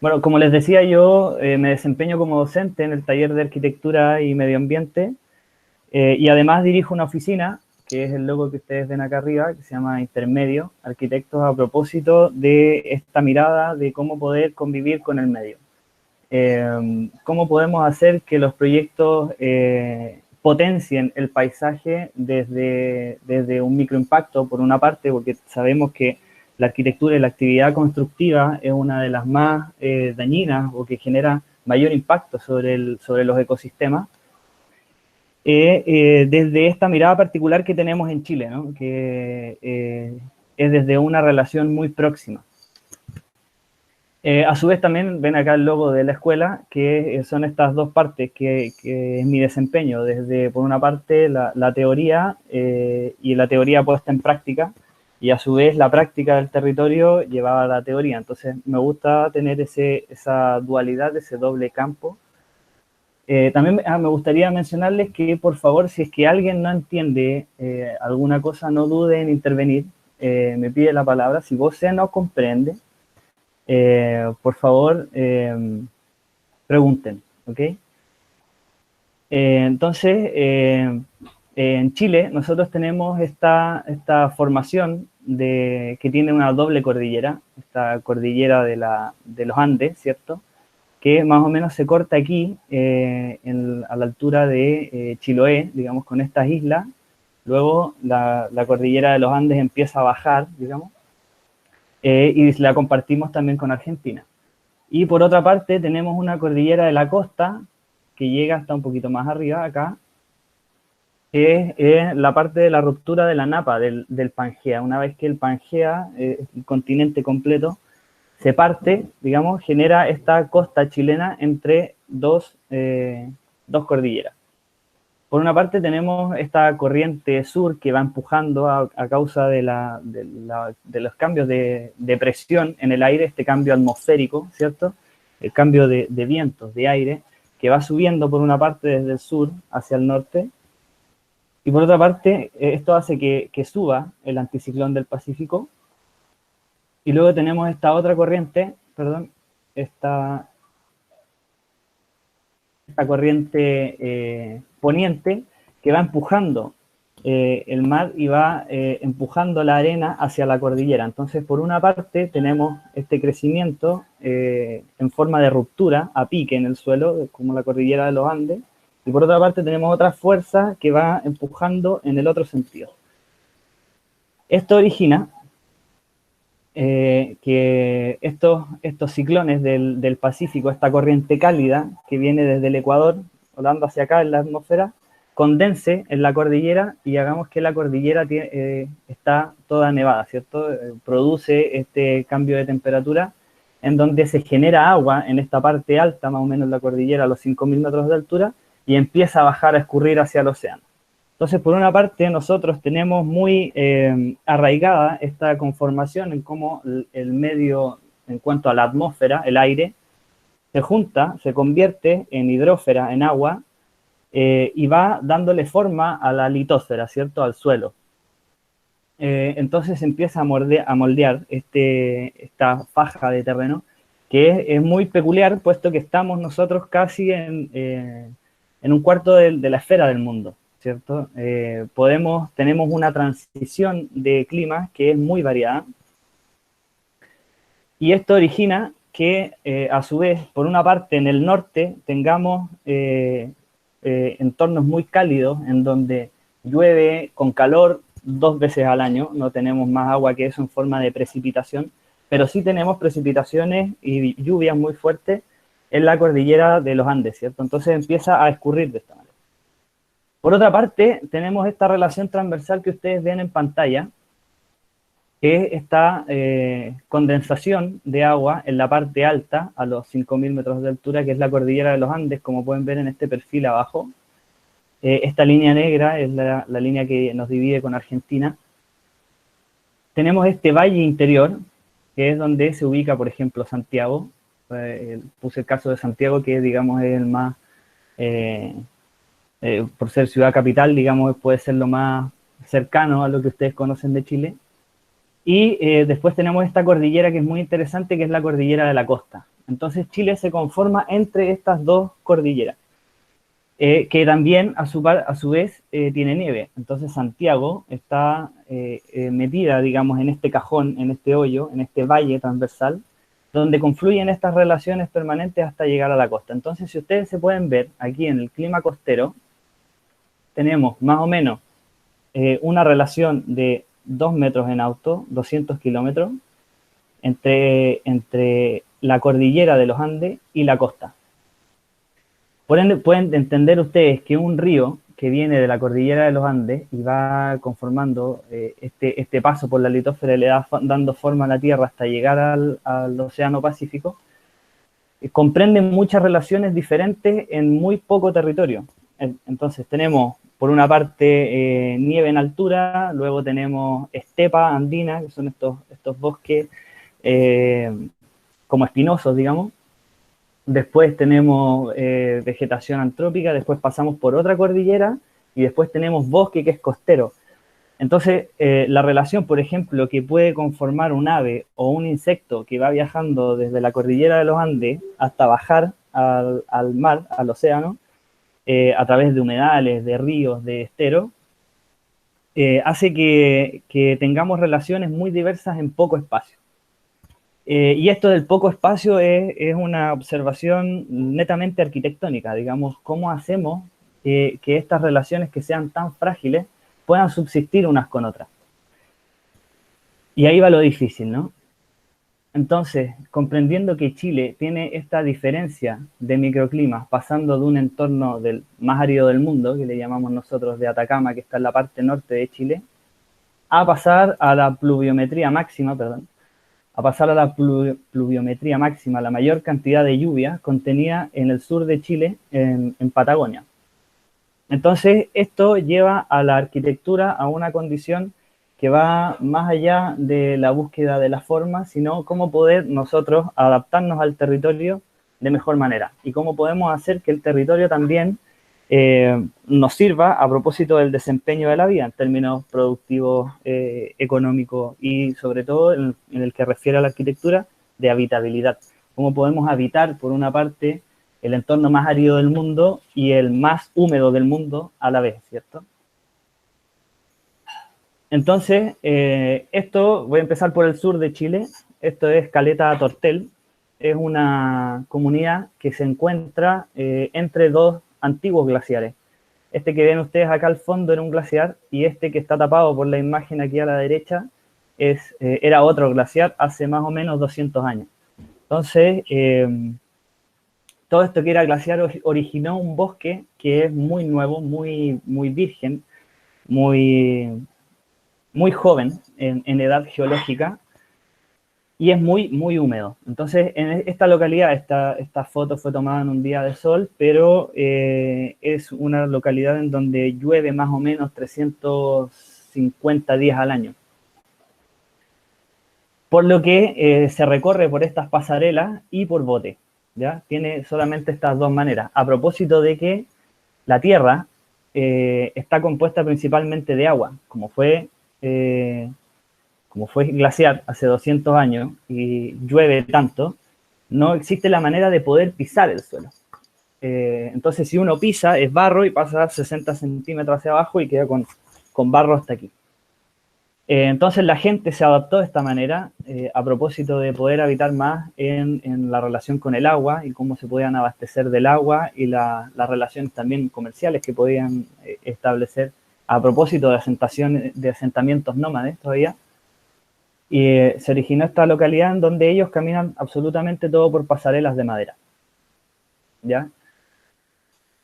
Bueno, como les decía, yo me desempeño como docente en el taller de arquitectura y medio ambiente y además dirijo una oficina, que es el logo que ustedes ven acá arriba, que se llama Intermedio Arquitectos, a propósito de esta mirada de cómo poder convivir con el medio. Cómo podemos hacer que los proyectos potencien el paisaje desde un microimpacto, por una parte, porque sabemos que la arquitectura y la actividad constructiva es una de las más dañinas o que genera mayor impacto sobre los ecosistemas, desde esta mirada particular que tenemos en Chile, ¿no? Que es desde una relación muy próxima. A su vez también ven acá el logo de la escuela, que son estas dos partes que es mi desempeño, desde por una parte la teoría y la teoría puesta en práctica, y a su vez la práctica del territorio llevada a la teoría. Entonces me gusta tener esa dualidad, ese doble campo. También me gustaría mencionarles que por favor, si es que alguien no entiende alguna cosa, no dude en intervenir, me pide la palabra. Si vos no comprende, por favor, pregunten, ¿ok? Entonces, en Chile nosotros tenemos esta formación que tiene una doble cordillera, esta cordillera de los Andes, ¿cierto? Que más o menos se corta aquí a la altura de Chiloé, digamos, con estas islas. Luego la cordillera de los Andes empieza a bajar, digamos, y la compartimos también con Argentina. Y por otra parte tenemos una cordillera de la costa que llega hasta un poquito más arriba, acá, que es la parte de la ruptura de la napa del Pangea. Una vez que el Pangea, el continente completo, se parte, digamos, genera esta costa chilena entre dos cordilleras. Por una parte tenemos esta corriente sur que va empujando a causa de los cambios de presión en el aire, este cambio atmosférico, ¿cierto? El cambio de vientos, de aire, que va subiendo por una parte desde el sur hacia el norte, y por otra parte esto hace que suba el anticiclón del Pacífico, y luego tenemos esta otra corriente, perdón, esta corriente poniente que va empujando el mar y va empujando la arena hacia la cordillera. Entonces, por una parte, tenemos este crecimiento en forma de ruptura a pique en el suelo, como la cordillera de los Andes, y por otra parte tenemos otra fuerza que va empujando en el otro sentido. Esto origina que estos ciclones del Pacífico, esta corriente cálida que viene desde el Ecuador, volando hacia acá en la atmósfera, condense en la cordillera y hagamos que la cordillera está toda nevada, ¿cierto? Produce este cambio de temperatura en donde se genera agua en esta parte alta, más o menos la cordillera, a los 5.000 metros de altura, y empieza a bajar, a escurrir hacia el océano. Entonces, por una parte, nosotros tenemos muy arraigada esta conformación en cómo el medio, en cuanto a la atmósfera, el aire, se junta, se convierte en hidrósfera, en agua, y va dándole forma a la litósfera, ¿cierto? Al suelo. Entonces empieza a moldear esta faja de terreno, que es muy peculiar, puesto que estamos nosotros casi en un cuarto de la esfera del mundo, ¿cierto? Tenemos una transición de clima que es muy variada, y esto origina que, a su vez, por una parte, en el norte tengamos entornos muy cálidos, en donde llueve con calor 2 veces al año, no tenemos más agua que eso en forma de precipitación, pero sí tenemos precipitaciones y lluvias muy fuertes en la cordillera de los Andes, ¿cierto? Entonces empieza a escurrir de esta manera. Por otra parte, tenemos esta relación transversal que ustedes ven en pantalla, que es esta condensación de agua en la parte alta, a los 5.000 metros de altura, que es la cordillera de los Andes, como pueden ver en este perfil abajo. Esta línea negra es la línea que nos divide con Argentina. Tenemos este valle interior, que es donde se ubica, por ejemplo, Santiago. Puse el caso de Santiago, que digamos es el más, por ser ciudad capital, digamos, puede ser lo más cercano a lo que ustedes conocen de Chile. Y después tenemos esta cordillera que es muy interesante, que es la cordillera de la costa. Entonces Chile se conforma entre estas dos cordilleras, que también a su vez tiene nieve. Entonces Santiago está metida, digamos, en este cajón, en este hoyo, en este valle transversal, donde confluyen estas relaciones permanentes hasta llegar a la costa. Entonces, si ustedes se pueden ver, aquí en el clima costero, tenemos más o menos una relación de 2 metros en auto, 200 kilómetros, entre la cordillera de los Andes y la costa. Por ende, pueden entender ustedes que un río que viene de la cordillera de los Andes y va conformando este paso por la litosfera y le da dando forma a la Tierra hasta llegar al Océano Pacífico, comprende muchas relaciones diferentes en muy poco territorio. Entonces tenemos, por una parte, nieve en altura, luego tenemos estepa andina, que son estos bosques como espinosos, digamos. Después tenemos vegetación antrópica, después pasamos por otra cordillera y después tenemos bosque que es costero. Entonces, la relación, por ejemplo, que puede conformar un ave o un insecto que va viajando desde la cordillera de los Andes hasta bajar al mar, al océano, a través de humedales, de ríos, de esteros, hace que tengamos relaciones muy diversas en poco espacio. Y esto del poco espacio es una observación netamente arquitectónica, digamos, cómo hacemos que estas relaciones que sean tan frágiles puedan subsistir unas con otras. Y ahí va lo difícil, ¿no? Entonces, comprendiendo que Chile tiene esta diferencia de microclimas, pasando de un entorno del más árido del mundo, que le llamamos nosotros de Atacama, que está en la parte norte de Chile, a pasar a la pluviometría máxima, la mayor cantidad de lluvia contenida en el sur de Chile, en Patagonia. Entonces, esto lleva a la arquitectura a una condición que va más allá de la búsqueda de la forma, sino cómo poder nosotros adaptarnos al territorio de mejor manera y cómo podemos hacer que el territorio también nos sirva a propósito del desempeño de la vida en términos productivos, económicos y sobre todo en el que refiere a la arquitectura de habitabilidad. Cómo podemos habitar, por una parte, el entorno más árido del mundo y el más húmedo del mundo a la vez, ¿cierto? Entonces, esto, voy a empezar por el sur de Chile, esto es Caleta Tortel, es una comunidad que se encuentra entre dos antiguos glaciares. Este que ven ustedes acá al fondo era un glaciar y este que está tapado por la imagen aquí a la derecha era otro glaciar hace más o menos 200 años. Entonces, todo esto que era glaciar originó un bosque que es muy nuevo, muy virgen, muy joven en edad geológica y es muy húmedo. Entonces, en esta localidad, esta foto fue tomada en un día de sol, pero es una localidad en donde llueve más o menos 350 días al año. Por lo que se recorre por estas pasarelas y por bote, ¿ya? Tiene solamente estas dos maneras. A propósito de que la Tierra está compuesta principalmente de agua, como fue glaciar hace 200 años y llueve tanto, no existe la manera de poder pisar el suelo. Entonces, si uno pisa, es barro y pasa 60 centímetros hacia abajo y queda con barro hasta aquí. Entonces, la gente se adaptó de esta manera a propósito de poder habitar más en la relación con el agua y cómo se podían abastecer del agua y las relaciones también comerciales que podían establecer a propósito de asentamientos nómades todavía. Y se originó esta localidad en donde ellos caminan absolutamente todo por pasarelas de madera, ¿ya?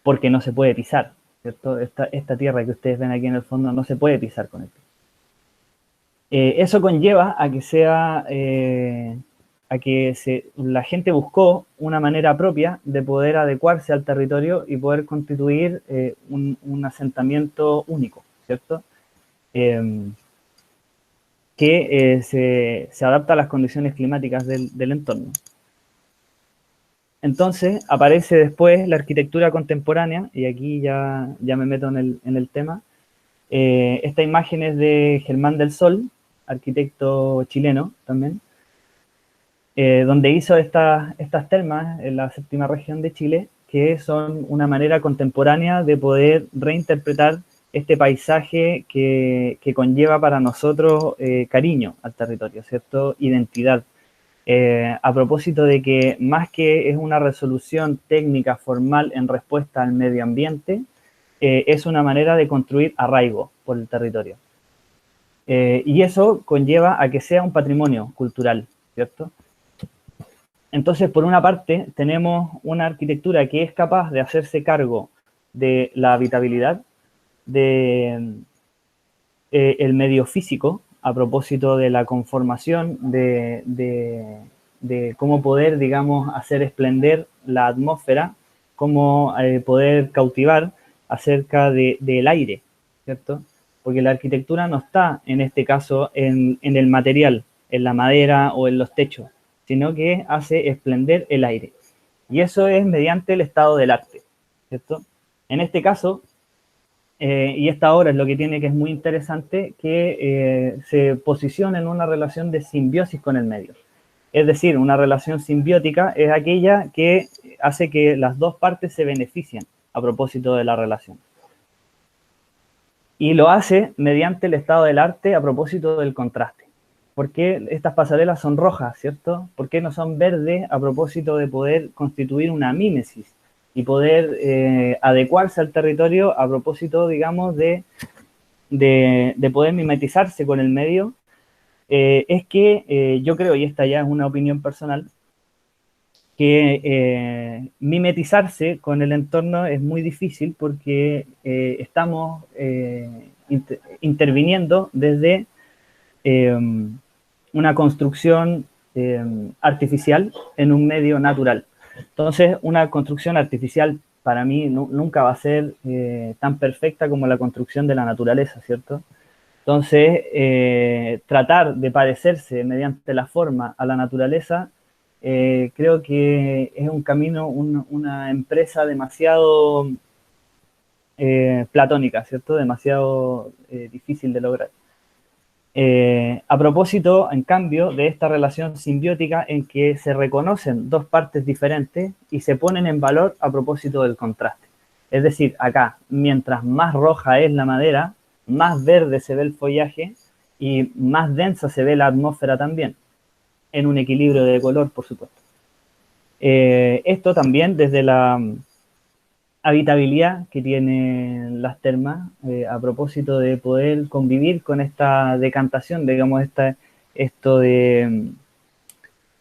Porque no se puede pisar, ¿cierto? Esta tierra que ustedes ven aquí en el fondo no se puede pisar con el pie. Eso conlleva a que la gente buscó una manera propia de poder adecuarse al territorio y poder constituir un asentamiento único, ¿cierto? Que se adapta a las condiciones climáticas del entorno. Entonces aparece después la arquitectura contemporánea, y aquí ya me meto en el tema. Esta imagen es de Germán del Sol, arquitecto chileno también, donde hizo estas termas en la séptima región de Chile, que son una manera contemporánea de poder reinterpretar este paisaje que conlleva para nosotros cariño al territorio, ¿cierto? Identidad. A propósito de que más que es una resolución técnica formal en respuesta al medio ambiente, es una manera de construir arraigo por el territorio. Y eso conlleva a que sea un patrimonio cultural, ¿cierto? Entonces, por una parte, tenemos una arquitectura que es capaz de hacerse cargo de la habitabilidad, de el medio físico, a propósito de la conformación, de cómo poder, digamos, hacer esplender la atmósfera, cómo poder cautivar acerca del aire, ¿cierto? Porque la arquitectura no está, en este caso, en el material, en la madera o en los techos, sino que hace esplender el aire. Y eso es mediante el estado del arte, ¿cierto? En este caso, y esta obra es lo que tiene que es muy interesante, que se posiciona en una relación de simbiosis con el medio. Es decir, una relación simbiótica es aquella que hace que las dos partes se beneficien a propósito de la relación. Y lo hace mediante el estado del arte a propósito del contraste. ¿Por qué estas pasarelas son rojas, cierto? ¿Por qué no son verdes a propósito de poder constituir una mímesis y poder adecuarse al territorio a propósito, digamos, de poder mimetizarse con el medio? Es que yo creo, y esta ya es una opinión personal, que mimetizarse con el entorno es muy difícil porque estamos interviniendo desde una construcción artificial en un medio natural. Entonces, una construcción artificial para mí nunca va a ser tan perfecta como la construcción de la naturaleza, ¿cierto? Entonces, tratar de parecerse mediante la forma a la naturaleza, creo que es un camino, una empresa demasiado platónica, ¿cierto? Demasiado difícil de lograr. A propósito, en cambio, de esta relación simbiótica en que se reconocen dos partes diferentes y se ponen en valor a propósito del contraste. Es decir, acá, mientras más roja es la madera, más verde se ve el follaje y más densa se ve la atmósfera también, en un equilibrio de color, por supuesto. Esto también desde la habitabilidad que tienen las termas, a propósito de poder convivir con esta decantación, digamos, esto de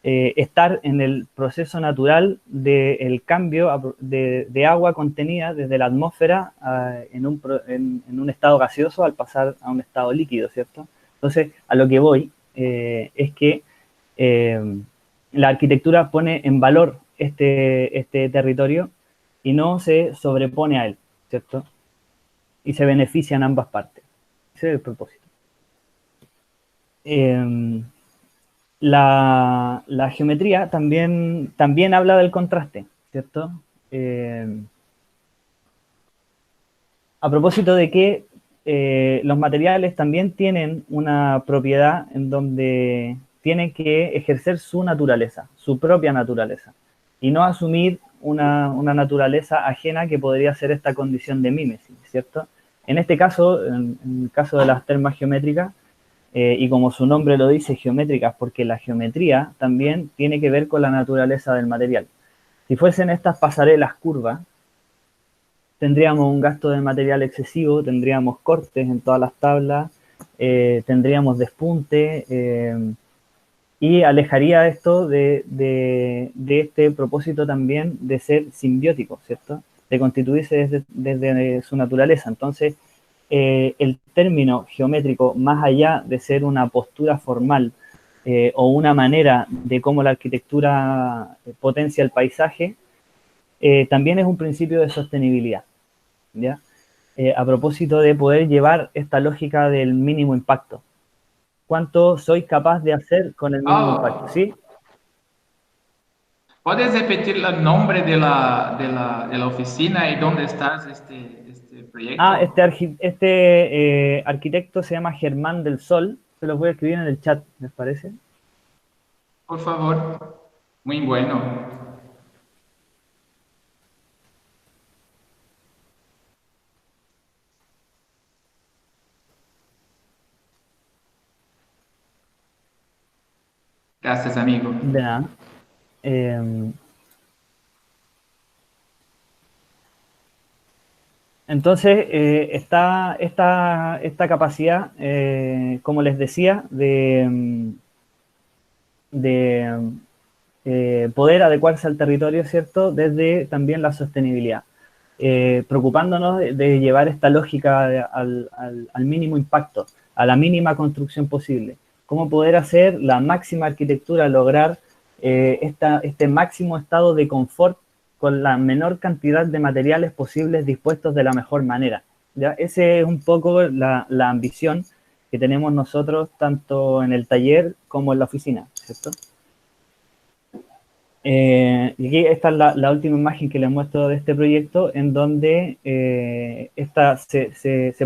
estar en el proceso natural del cambio de agua contenida desde la atmósfera en un estado gaseoso al pasar a un estado líquido, ¿cierto? Entonces, a lo que voy es que la arquitectura pone en valor este territorio y no se sobrepone a él, ¿cierto? Y se benefician ambas partes. Ese es el propósito. La geometría también habla del contraste, ¿cierto? A propósito de que los materiales también tienen una propiedad en donde tienen que ejercer su naturaleza, su propia naturaleza, y no asumir una naturaleza ajena que podría ser esta condición de mímesis, ¿cierto? En este caso, en el caso de las termas geométricas, y como su nombre lo dice, geométricas, porque la geometría también tiene que ver con la naturaleza del material. Si fuesen estas pasarelas curvas, tendríamos un gasto de material excesivo, tendríamos cortes en todas las tablas, tendríamos despunte, y alejaría esto de este propósito también de ser simbiótico, ¿cierto? De constituirse desde su naturaleza. Entonces, el término geométrico, más allá de ser una postura formal o una manera de cómo la arquitectura potencia el paisaje, también es un principio de sostenibilidad, ¿ya? A propósito de poder llevar esta lógica del mínimo impacto. ¿Cuánto soy capaz de hacer con el mínimo impacto? Oh, ¿Sí? ¿puedes repetir el nombre de la oficina y dónde estás este Ah, proyecto? arquitecto se llama Germán del Sol. Se los voy a escribir en el chat, ¿les parece? por favor. Muy bueno. Gracias, amigo. Ya. Eh, entonces, está esta capacidad, como les decía, de poder adecuarse al territorio, ¿cierto? Desde también la sostenibilidad, preocupándonos de llevar esta lógica al mínimo impacto, a la mínima construcción posible. Cómo poder hacer la máxima arquitectura, lograr este máximo estado de confort con la menor cantidad de materiales posibles dispuestos de la mejor manera. ¿Ya? Esa es un poco la ambición que tenemos nosotros tanto en el taller como en la oficina, ¿cierto? Y aquí esta es la última imagen que les muestro de este proyecto, en donde se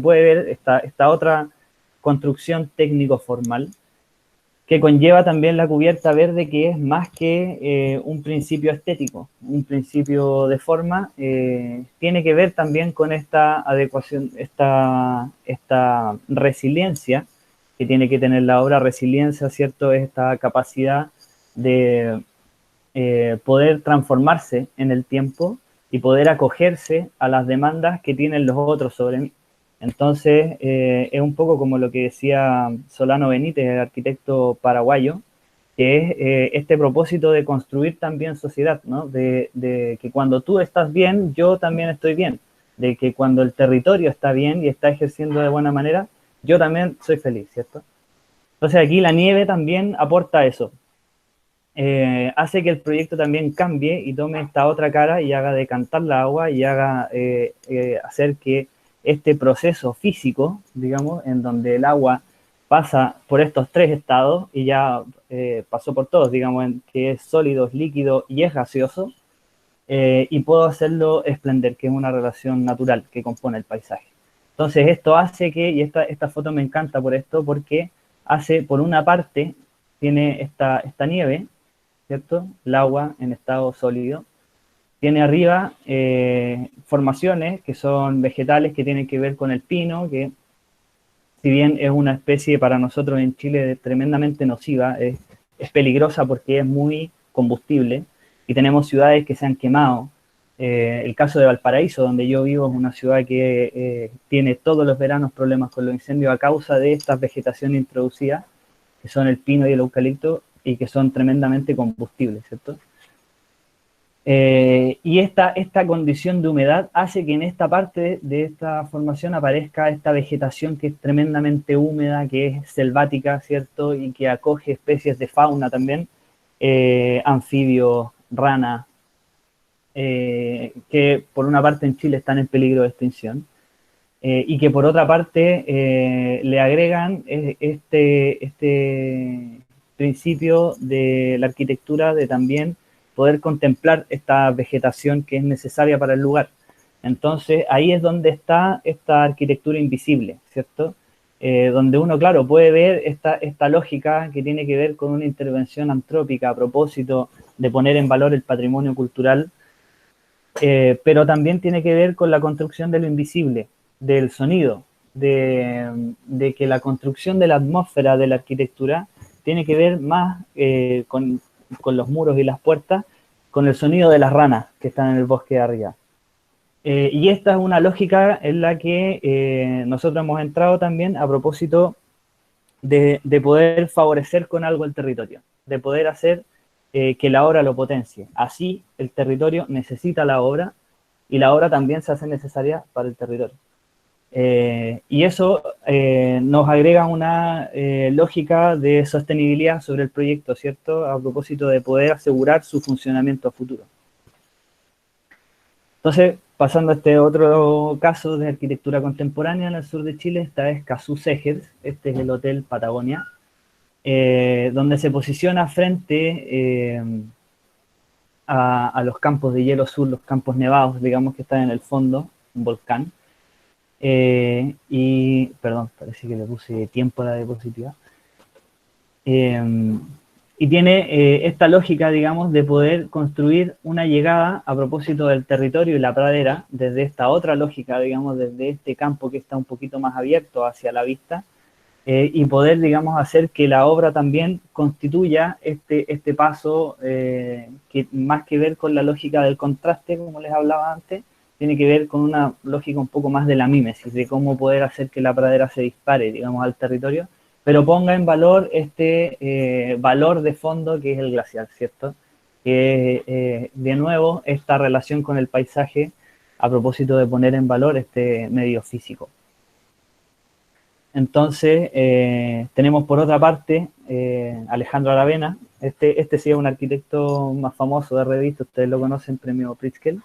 puede ver esta otra construcción técnico-formal que conlleva también la cubierta verde, que es más que un principio estético, un principio de forma, tiene que ver también con esta adecuación, esta resiliencia que tiene que tener la obra. Resiliencia, ¿cierto? Es esta capacidad de poder transformarse en el tiempo y poder acogerse a las demandas que tienen los otros sobre mí. Entonces, es un poco como lo que decía Solano Benítez, el arquitecto paraguayo, que es este propósito de construir también sociedad, ¿no? De que cuando tú estás bien, yo también estoy bien, de que cuando el territorio está bien y está ejerciendo de buena manera, yo también soy feliz, ¿cierto? Entonces aquí la nieve también aporta eso, hace que el proyecto también cambie y tome esta otra cara y haga decantar la agua y haga hacer que este proceso físico, digamos, en donde el agua pasa por estos tres estados y ya pasó por todos, digamos, en que es sólido, es líquido y es gaseoso, y puedo hacerlo esplender, que es una relación natural que compone el paisaje. Entonces esto hace que, y esta foto me encanta por esto, porque hace, por una parte, tiene esta nieve, ¿cierto? El agua en estado sólido. Tiene arriba formaciones que son vegetales que tienen que ver con el pino, que si bien es una especie para nosotros en Chile tremendamente nociva, es peligrosa porque es muy combustible y tenemos ciudades que se han quemado. El caso de Valparaíso, donde yo vivo, es una ciudad que tiene todos los veranos problemas con los incendios a causa de estas vegetaciones introducidas, que son el pino y el eucalipto, y que son tremendamente combustibles, ¿cierto? Y esta condición de humedad hace que en esta parte de esta formación aparezca esta vegetación que es tremendamente húmeda, que es selvática, ¿cierto? Y que acoge especies de fauna también, anfibios, ranas, que por una parte en Chile están en peligro de extinción, y que por otra parte le agregan este principio de la arquitectura de también poder contemplar esta vegetación que es necesaria para el lugar. Entonces ahí es donde está esta arquitectura invisible, ¿cierto? Donde uno, claro, puede ver esta lógica que tiene que ver con una intervención antrópica a propósito de poner en valor el patrimonio cultural, pero también tiene que ver con la construcción de lo invisible, del sonido, de que la construcción de la atmósfera de la arquitectura tiene que ver más con los muros y las puertas, con el sonido de las ranas que están en el bosque de arriba. Y esta es una lógica en la que nosotros hemos entrado también a propósito de poder favorecer con algo el territorio, de poder hacer que la obra lo potencie. Así el territorio necesita la obra y la obra también se hace necesaria para el territorio. Y eso nos agrega una lógica de sostenibilidad sobre el proyecto, ¿cierto? A propósito de poder asegurar su funcionamiento a futuro. Entonces, pasando a este otro caso de arquitectura contemporánea en el sur de Chile, esta es Cazú Segers, este es el Hotel Patagonia, donde se posiciona frente a los campos de hielo sur, los campos nevados, digamos que están en el fondo, un volcán. Perdón, parece que le puse tiempo a la diapositiva. Y tiene esta lógica, digamos, de poder construir una llegada a propósito del territorio y la pradera, desde esta otra lógica, digamos, desde este campo que está un poquito más abierto hacia la vista, y poder, digamos, hacer que la obra también constituya este paso que más que ver con la lógica del contraste, como les hablaba antes, tiene que ver con una lógica un poco más de la mímesis, de cómo poder hacer que la pradera se dispare, digamos, al territorio, pero ponga en valor este valor de fondo que es el glaciar, ¿cierto? Que de nuevo esta relación con el paisaje a propósito de poner en valor este medio físico. Entonces, tenemos por otra parte Alejandro Aravena, este sí es un arquitecto más famoso de revista, ustedes lo conocen, premio Pritzker,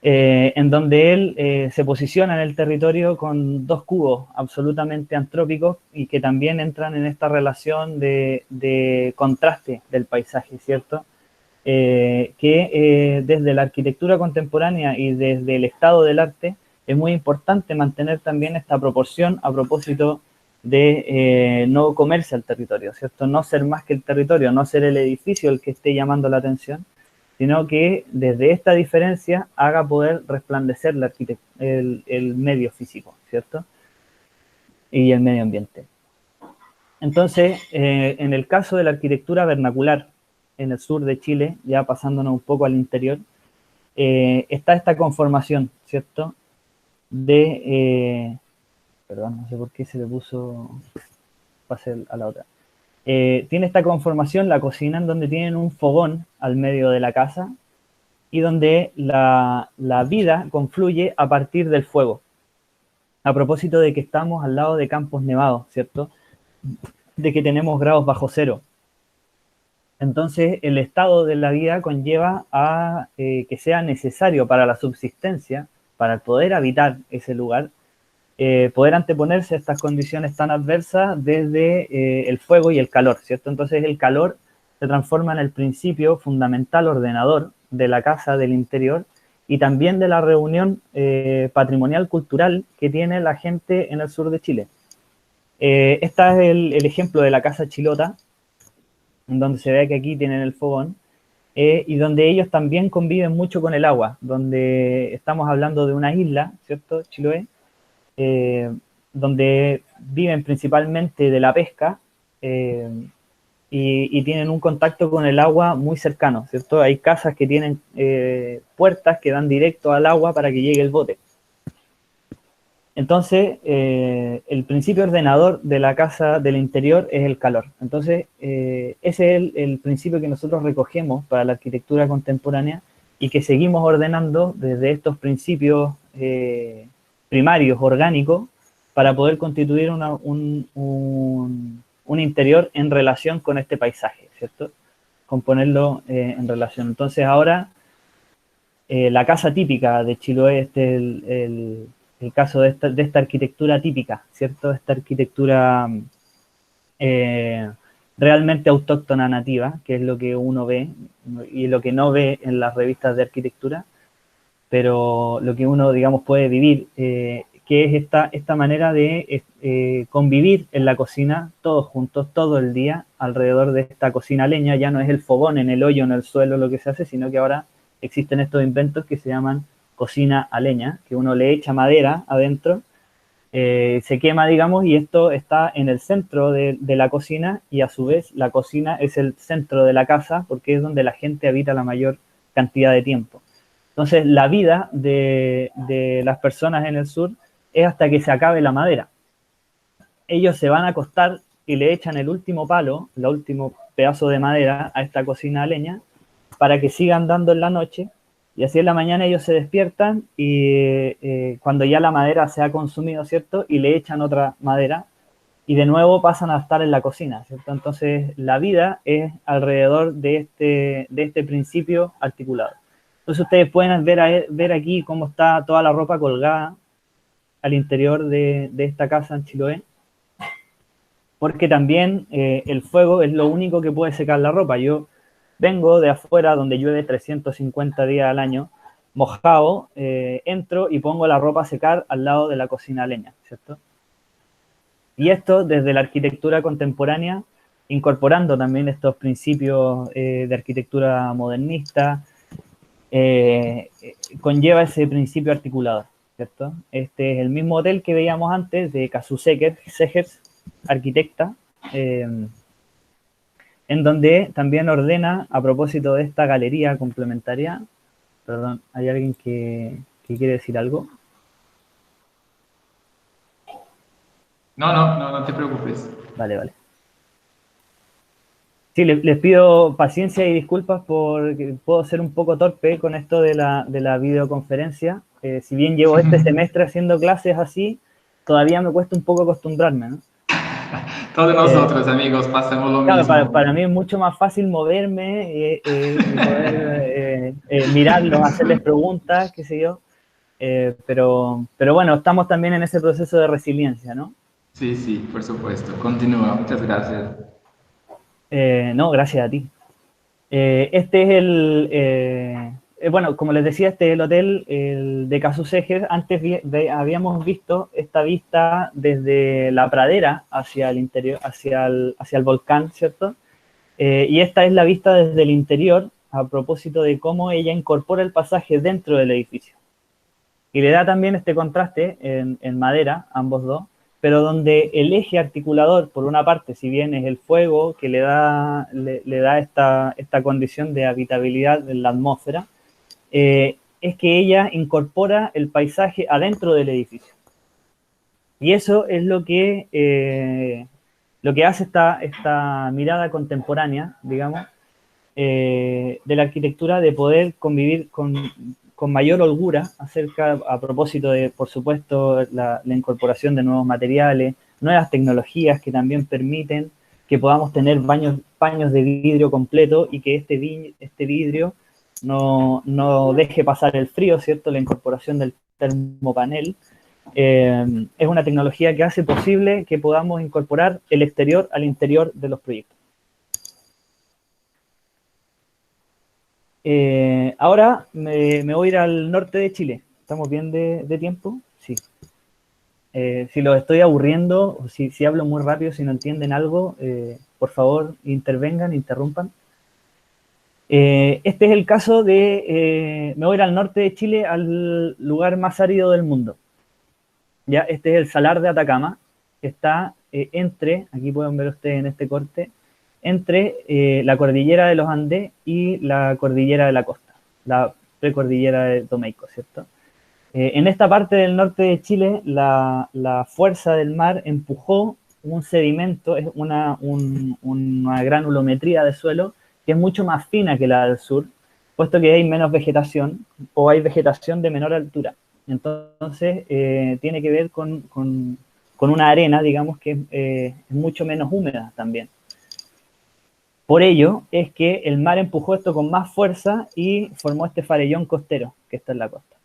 en donde él se posiciona en el territorio con dos cubos absolutamente antrópicos y que también entran en esta relación de contraste del paisaje, ¿cierto? Que desde la arquitectura contemporánea y desde el estado del arte es muy importante mantener también esta proporción a propósito de no comerse al territorio, ¿cierto? No ser más que el territorio, no ser el edificio el que esté llamando la atención, sino que desde esta diferencia haga poder resplandecer el medio físico, ¿cierto? Y el medio ambiente. Entonces, en el caso de la arquitectura vernacular en el sur de Chile, ya pasándonos un poco al interior, está esta conformación, ¿cierto? Perdón, no sé por qué se le puso, pasé a la otra. Tiene esta conformación, la cocina, en donde tienen un fogón al medio de la casa y donde la vida confluye a partir del fuego. A propósito de que estamos al lado de campos nevados, ¿cierto? De que tenemos grados bajo cero. Entonces, el estado de la vida conlleva a que sea necesario para la subsistencia, para poder habitar ese lugar, poder anteponerse a estas condiciones tan adversas desde el fuego y el calor, ¿cierto? Entonces, el calor se transforma en el principio fundamental ordenador de la casa del interior y también de la reunión patrimonial cultural que tiene la gente en el sur de Chile. Este es el ejemplo de la casa Chilota, en donde se ve que aquí tienen el fogón, y donde ellos también conviven mucho con el agua, donde estamos hablando de una isla, ¿cierto? Chiloé, donde viven principalmente de la pesca y tienen un contacto con el agua muy cercano, ¿cierto? Hay casas que tienen puertas que dan directo al agua para que llegue el bote. Entonces, el principio ordenador de la casa del interior es el calor. Entonces, ese es el principio que nosotros recogemos para la arquitectura contemporánea y que seguimos ordenando desde estos principios primarios, orgánicos, para poder constituir un interior en relación con este paisaje, ¿cierto? Con ponerlo en relación. Entonces, ahora, la casa típica de Chiloé, el caso de esta arquitectura típica, ¿cierto? Esta arquitectura realmente autóctona nativa, que es lo que uno ve y lo que no ve en las revistas de arquitectura, pero lo que uno, digamos, puede vivir, que es esta manera de convivir en la cocina todos juntos, todo el día, alrededor de esta cocina a leña. Ya no es el fogón en el hoyo, en el suelo, lo que se hace, sino que ahora existen estos inventos que se llaman cocina a leña, que uno le echa madera adentro, se quema, digamos, y esto está en el centro de la cocina y a su vez la cocina es el centro de la casa porque es donde la gente habita la mayor cantidad de tiempo. Entonces, la vida de las personas en el sur es hasta que se acabe la madera. Ellos se van a acostar y le echan el último palo, el último pedazo de madera a esta cocina a leña para que sigan dando en la noche. Y así en la mañana ellos se despiertan y cuando ya la madera se ha consumido, ¿cierto? Y le echan otra madera y de nuevo pasan a estar en la cocina, ¿cierto? Entonces la vida es alrededor de este principio articulado. Entonces ustedes pueden ver aquí cómo está toda la ropa colgada al interior de esta casa en Chiloé, porque también el fuego es lo único que puede secar la ropa. Yo vengo de afuera donde llueve 350 días al año, mojado, entro y pongo la ropa a secar al lado de la cocina a leña, ¿cierto? Y esto desde la arquitectura contemporánea incorporando también estos principios de arquitectura modernista, conlleva ese principio articulador, ¿cierto? Este es el mismo hotel que veíamos antes de Kazu Segers, arquitecta, en donde también ordena, a propósito de esta galería complementaria, perdón, ¿hay alguien que quiere decir algo? No te preocupes. Vale, vale. Sí, les pido paciencia y disculpas porque puedo ser un poco torpe con esto de la videoconferencia. Si bien llevo este semestre haciendo clases así, todavía me cuesta un poco acostumbrarme, ¿no? Todos nosotros, amigos, pasamos lo Claro, mismo. para mí es mucho más fácil moverme y poder mirarlos, hacerles preguntas, qué sé yo. Pero bueno, estamos también en ese proceso de resiliencia, ¿no? Sí, por supuesto. Continúa, muchas gracias. No, gracias a ti. Este es bueno, como les decía, este es el hotel de Casus Ejes. Antes habíamos visto esta vista desde la pradera hacia el interior, hacia el volcán, ¿cierto? Y esta es la vista desde el interior, a propósito de cómo ella incorpora el pasaje dentro del edificio. Y le da también este contraste en madera, ambos dos, pero donde el eje articulador, por una parte, si bien es el fuego que le da esta condición de habitabilidad en la atmósfera, es que ella incorpora el paisaje adentro del edificio. Y eso es lo que hace esta mirada contemporánea, digamos, de la arquitectura, de poder convivir con mayor holgura a propósito de, por supuesto, la incorporación de nuevos materiales, nuevas tecnologías que también permiten que podamos tener paños de vidrio completo y que este vidrio no deje pasar el frío, ¿cierto? La incorporación del termopanel es una tecnología que hace posible que podamos incorporar el exterior al interior de los proyectos. Ahora me voy a ir al norte de Chile. ¿Estamos bien de tiempo? Sí. Si los estoy aburriendo, o si hablo muy rápido, si no entienden algo, por favor, intervengan, interrumpan. Este es el caso de, me voy a ir al norte de Chile, al lugar más árido del mundo. ¿Ya? Este es el Salar de Atacama, que está aquí pueden ver ustedes en este corte, entre la cordillera de los Andes y la cordillera de la costa, la precordillera de Domeico, ¿cierto? En esta parte del norte de Chile, la fuerza del mar empujó un sedimento, es una granulometría de suelo que es mucho más fina que la del sur, puesto que hay menos vegetación o hay vegetación de menor altura. Entonces, tiene que ver con una arena, digamos, que es mucho menos húmeda también. Por ello es que el mar empujó esto con más fuerza y formó este farellón costero que está en la costa.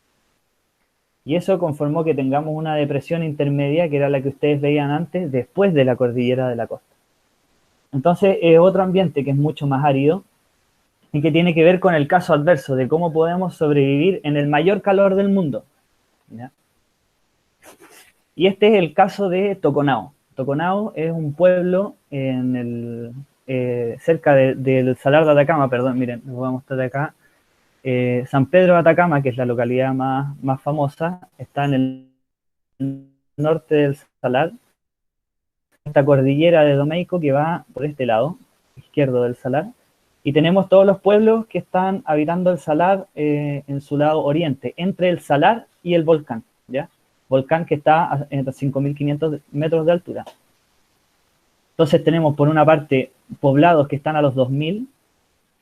Y eso conformó que tengamos una depresión intermedia, que era la que ustedes veían antes, después de la cordillera de la costa. Entonces, otro ambiente que es mucho más árido y que tiene que ver con el caso adverso de cómo podemos sobrevivir en el mayor calor del mundo. ¿Ya? Y este es el caso de Toconao. Toconao es un pueblo cerca del Salar de Atacama, perdón, miren, les voy a mostrar acá. San Pedro de Atacama, que es la localidad más famosa, está en el norte del Salar. Esta cordillera de Domeico que va por este lado, izquierdo del Salar. Y tenemos todos los pueblos que están habitando el Salar en su lado oriente, entre el Salar y el volcán, ¿ya? Volcán que está a 5.500 metros de altura. Entonces tenemos por una parte poblados que están a los 2.000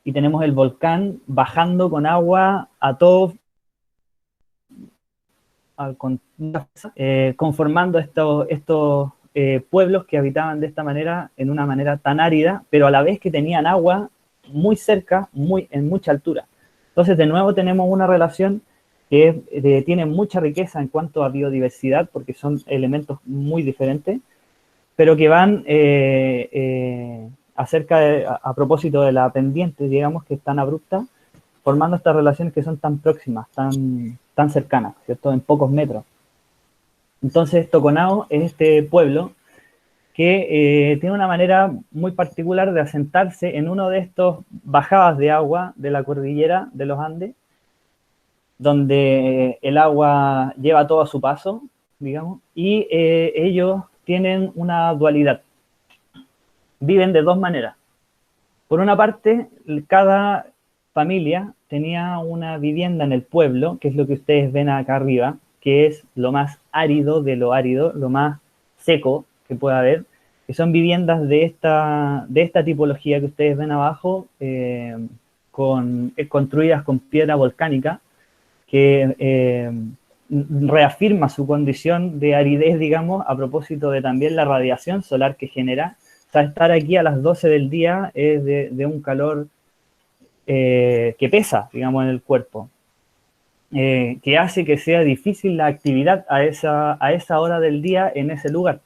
y tenemos el volcán bajando con agua a todo, conformando estos pueblos que habitaban de esta manera, en una manera tan árida, pero a la vez que tenían agua muy cerca, en mucha altura. Entonces de nuevo tenemos una relación que tiene mucha riqueza en cuanto a biodiversidad, porque son elementos muy diferentes, pero que van a propósito de la pendiente, digamos, que es tan abrupta, formando estas relaciones que son tan próximas, tan cercanas, ¿cierto? En pocos metros. Entonces, Toconao es este pueblo que tiene una manera muy particular de asentarse en uno de estos bajadas de agua de la cordillera de los Andes, donde el agua lleva todo a su paso, digamos, y ellos tienen una dualidad. Viven de dos maneras. Por una parte, cada familia tenía una vivienda en el pueblo, que es lo que ustedes ven acá arriba, que es lo más árido de lo árido, lo más seco que pueda haber, que son viviendas de esta tipología que ustedes ven abajo, construidas con piedra volcánica, que reafirma su condición de aridez, digamos, a propósito de también la radiación solar que genera. O sea, estar aquí a las 12 del día es de un calor que pesa, digamos, en el cuerpo, que hace que sea difícil la actividad a esa hora del día en ese lugar,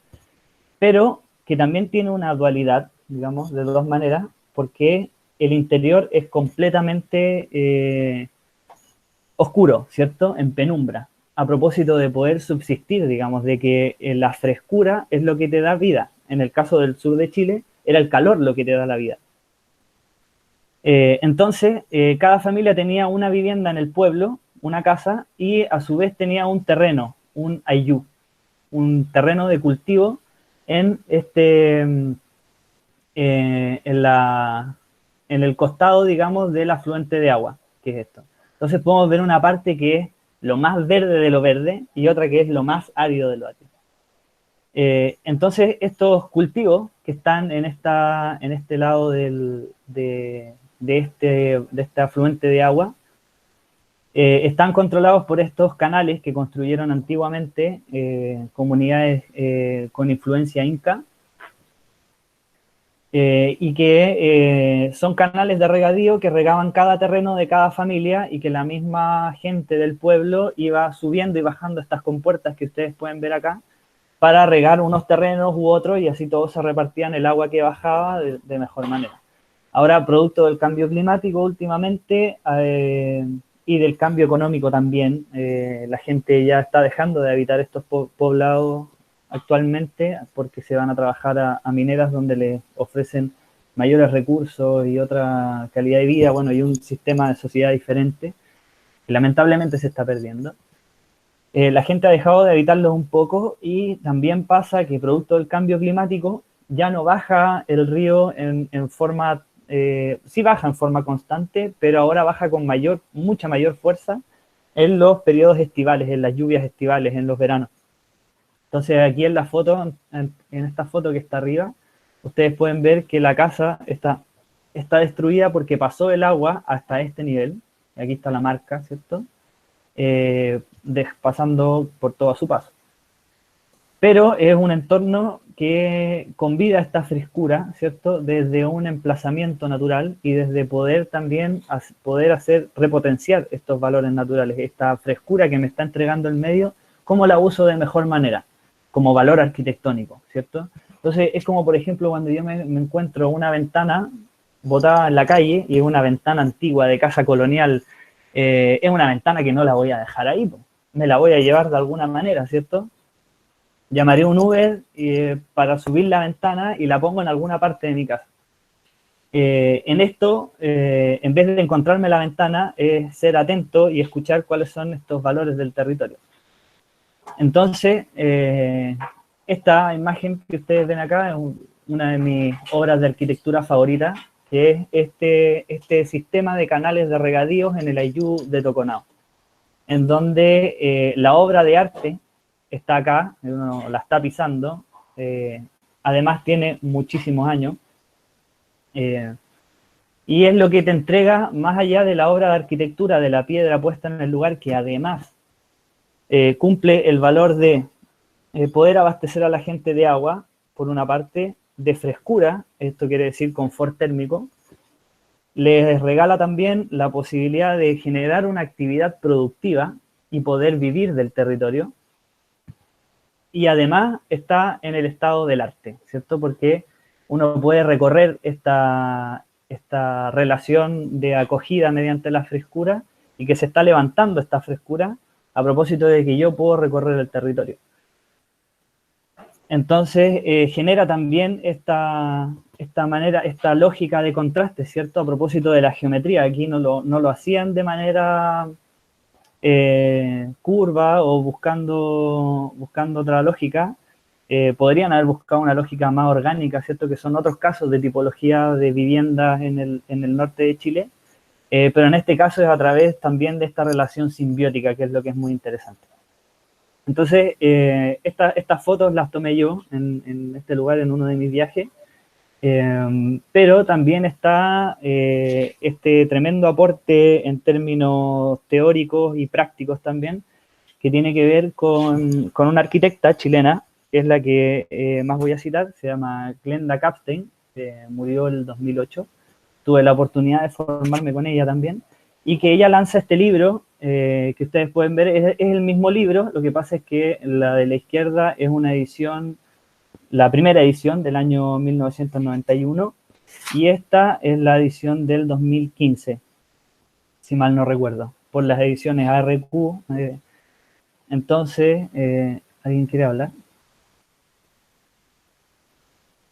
pero que también tiene una dualidad, digamos, de dos maneras, porque el interior es completamente oscuro, ¿cierto? En penumbra, a propósito de poder subsistir, digamos, de que la frescura es lo que te da vida. En el caso del sur de Chile, era el calor lo que te da la vida. Entonces, cada familia tenía una vivienda en el pueblo, una casa, y a su vez tenía un terreno, un ayú, un terreno de cultivo en el costado, digamos, del afluente de agua, que es esto. Entonces podemos ver una parte que es lo más verde de lo verde y otra que es lo más árido de lo árido. Entonces estos cultivos que están en este lado de este afluente de agua están controlados por estos canales que construyeron antiguamente comunidades con influencia inca, y que son canales de regadío que regaban cada terreno de cada familia y que la misma gente del pueblo iba subiendo y bajando estas compuertas que ustedes pueden ver acá para regar unos terrenos u otros, y así todos se repartían el agua que bajaba de mejor manera. Ahora, producto del cambio climático últimamente y del cambio económico también, la gente ya está dejando de habitar estos poblados actualmente porque se van a trabajar a mineras donde les ofrecen mayores recursos y otra calidad de vida, bueno, y un sistema de sociedad diferente que lamentablemente se está perdiendo. La gente ha dejado de habitarlos un poco, y también pasa que producto del cambio climático ya no baja el río en forma, sí baja en forma constante, pero ahora baja con mucha mayor fuerza en los periodos estivales, en las lluvias estivales, en los veranos. Entonces aquí en la foto, en esta foto que está arriba, ustedes pueden ver que la casa está destruida porque pasó el agua hasta este nivel. Y aquí está la marca, ¿cierto? Pasando por todo su paso. Pero es un entorno que convida esta frescura, ¿cierto? Desde un emplazamiento natural y desde poder también repotenciar estos valores naturales, esta frescura que me está entregando el medio, ¿cómo la uso de mejor manera? Como valor arquitectónico, ¿cierto? Entonces es como, por ejemplo, cuando yo me encuentro una ventana botada en la calle y es una ventana antigua de casa colonial, es una ventana que no la voy a dejar ahí, me la voy a llevar de alguna manera, ¿cierto? Llamaré un Uber para subir la ventana y la pongo en alguna parte de mi casa. En esto, en vez de encontrarme la ventana, es ser atento y escuchar cuáles son estos valores del territorio. Entonces, esta imagen que ustedes ven acá es una de mis obras de arquitectura favoritas, que es este sistema de canales de regadíos en el Ayllu de Toconao, en donde la obra de arte está acá, uno la está pisando, además tiene muchísimos años, y es lo que te entrega, más allá de la obra de arquitectura, de la piedra puesta en el lugar, que además cumple el valor de poder abastecer a la gente de agua, por una parte, de frescura, esto quiere decir confort térmico, les regala también la posibilidad de generar una actividad productiva y poder vivir del territorio, y además está en el estado del arte, ¿cierto? Porque uno puede recorrer esta relación de acogida mediante la frescura, y que se está levantando esta frescura a propósito de que yo puedo recorrer el territorio. Entonces, genera también esta manera, esta lógica de contraste, ¿cierto? A propósito de la geometría, aquí no lo hacían de manera curva o buscando otra lógica. Podrían haber buscado una lógica más orgánica, ¿cierto? Que son otros casos de tipología de viviendas en el norte de Chile, pero en este caso es a través también de esta relación simbiótica, que es lo que es muy interesante. Entonces, estas fotos las tomé yo en este lugar, en uno de mis viajes, pero también está este tremendo aporte en términos teóricos y prácticos también, que tiene que ver con una arquitecta chilena, que es la que más voy a citar, se llama Glenda Capstein, murió en el 2008, tuve la oportunidad de formarme con ella también, y que ella lanza este libro, que ustedes pueden ver, es el mismo libro, lo que pasa es que la de la izquierda es una edición, la primera edición del año 1991, y esta es la edición del 2015, si mal no recuerdo, por las ediciones ARQ. Entonces, ¿alguien quiere hablar?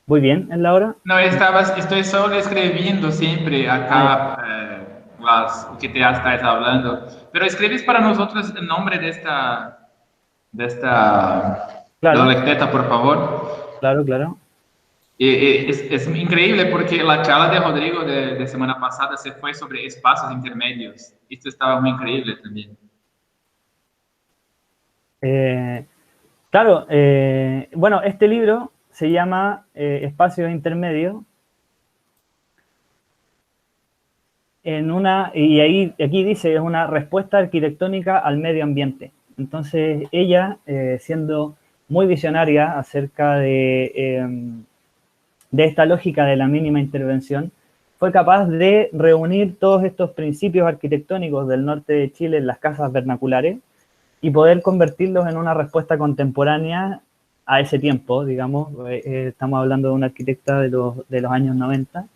¿Voy bien en la hora? No, estoy solo escribiendo siempre acá lo que te estás hablando. Pero escribes para nosotros el nombre de la Claro, lecteta, por favor. claro, claro. Es increíble porque la charla de Rodrigo de semana pasada se fue sobre espacios intermedios. Esto estaba muy increíble también. Claro, bueno, este libro se llama Espacios Intermedios, y aquí dice, es una respuesta arquitectónica al medio ambiente. Entonces, ella, siendo muy visionaria acerca de esta lógica de la mínima intervención, fue capaz de reunir todos estos principios arquitectónicos del norte de Chile en las casas vernaculares y poder convertirlos en una respuesta contemporánea a ese tiempo, digamos. Estamos hablando de una arquitecta de los años 90,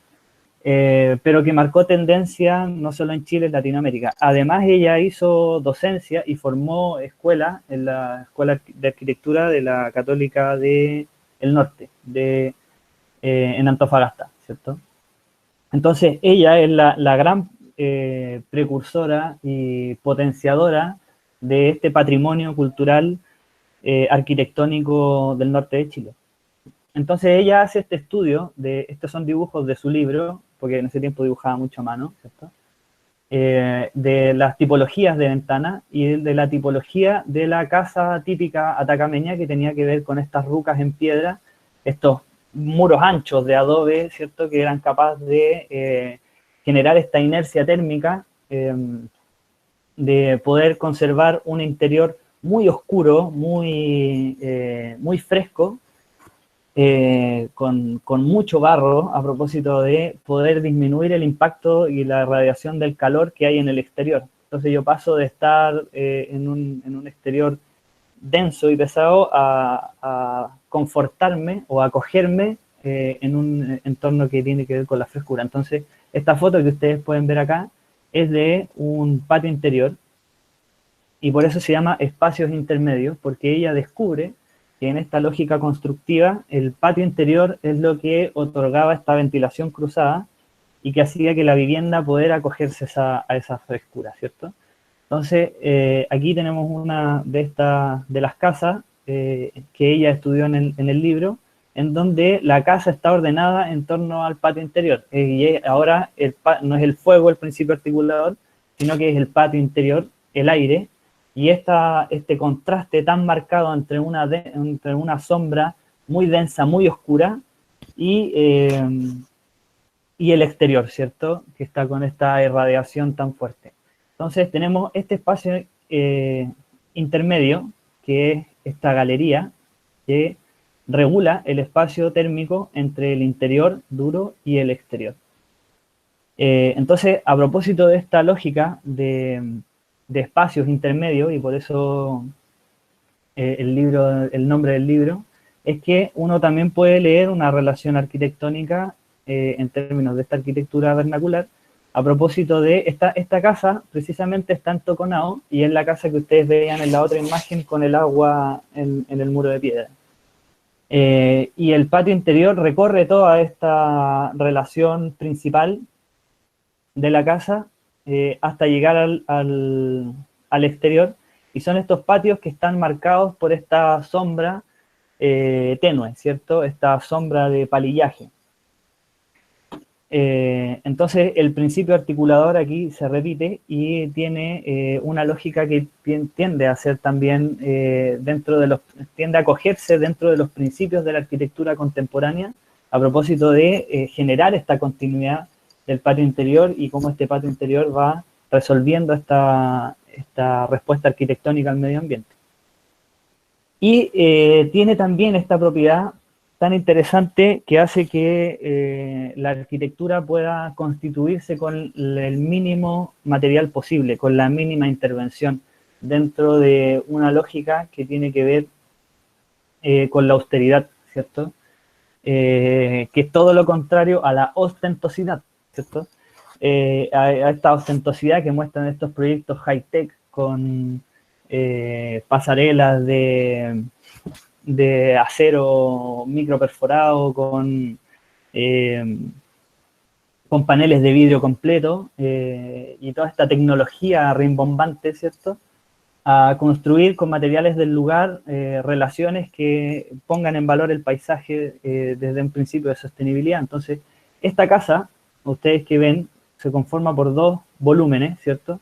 pero que marcó tendencia no solo en Chile, en Latinoamérica. Además, ella hizo docencia y formó escuela en la Escuela de Arquitectura de la Católica del Norte, en Antofagasta, ¿cierto? Entonces, ella es la gran precursora y potenciadora de este patrimonio cultural arquitectónico del norte de Chile. Entonces ella hace este estudio, estos son dibujos de su libro, porque en ese tiempo dibujaba mucho a mano, ¿cierto? De las tipologías de ventana y de la tipología de la casa típica atacameña, que tenía que ver con estas rucas en piedra, estos muros anchos de adobe, ¿cierto? Que eran capaces de generar esta inercia térmica, de poder conservar un interior muy oscuro, muy fresco, con mucho barro, a propósito de poder disminuir el impacto y la radiación del calor que hay en el exterior. Entonces yo paso de estar en un exterior denso y pesado a confortarme o acogerme en un entorno que tiene que ver con la frescura. Entonces, esta foto que ustedes pueden ver acá es de un patio interior, y por eso se llama espacios intermedios, porque ella descubre que en esta lógica constructiva el patio interior es lo que otorgaba esta ventilación cruzada y que hacía que la vivienda pudiera acogerse a esa frescura, ¿cierto? Entonces, aquí tenemos una de las casas que ella estudió en el libro, en donde la casa está ordenada en torno al patio interior. Y ahora no es el fuego el principio articulador, sino que es el patio interior, el aire, y este contraste tan marcado entre una sombra muy densa, muy oscura, y el exterior, ¿cierto? Que está con esta irradiación tan fuerte. Entonces tenemos este espacio intermedio, que es esta galería, que regula el espacio térmico entre el interior duro y el exterior. Entonces, a propósito de esta lógica de espacios intermedios, y por eso el nombre del libro, es que uno también puede leer una relación arquitectónica en términos de esta arquitectura vernacular, a propósito de esta casa, precisamente está en Toconao, y es la casa que ustedes veían en la otra imagen con el agua en el muro de piedra. Y el patio interior recorre toda esta relación principal de la casa hasta llegar al exterior, y son estos patios que están marcados por esta sombra tenue, ¿cierto? Esta sombra de palillaje. Entonces el principio articulador aquí se repite y tiene una lógica que tiende a ser también tiende a acogerse dentro de los principios de la arquitectura contemporánea, a propósito de generar esta continuidad del patio interior y cómo este patio interior va resolviendo esta respuesta arquitectónica al medio ambiente. Y tiene también esta propiedad tan interesante que hace que la arquitectura pueda constituirse con el mínimo material posible, con la mínima intervención, dentro de una lógica que tiene que ver con la austeridad, ¿cierto? Que es todo lo contrario a la ostentosidad, ¿cierto? A esta ostentosidad que muestran estos proyectos high-tech con pasarelas de acero microperforado con paneles de vidrio completo y toda esta tecnología rimbombante, ¿cierto? A construir con materiales del lugar relaciones que pongan en valor el paisaje desde un principio de sostenibilidad. Entonces, esta casa, ustedes que ven, se conforma por dos volúmenes, ¿cierto?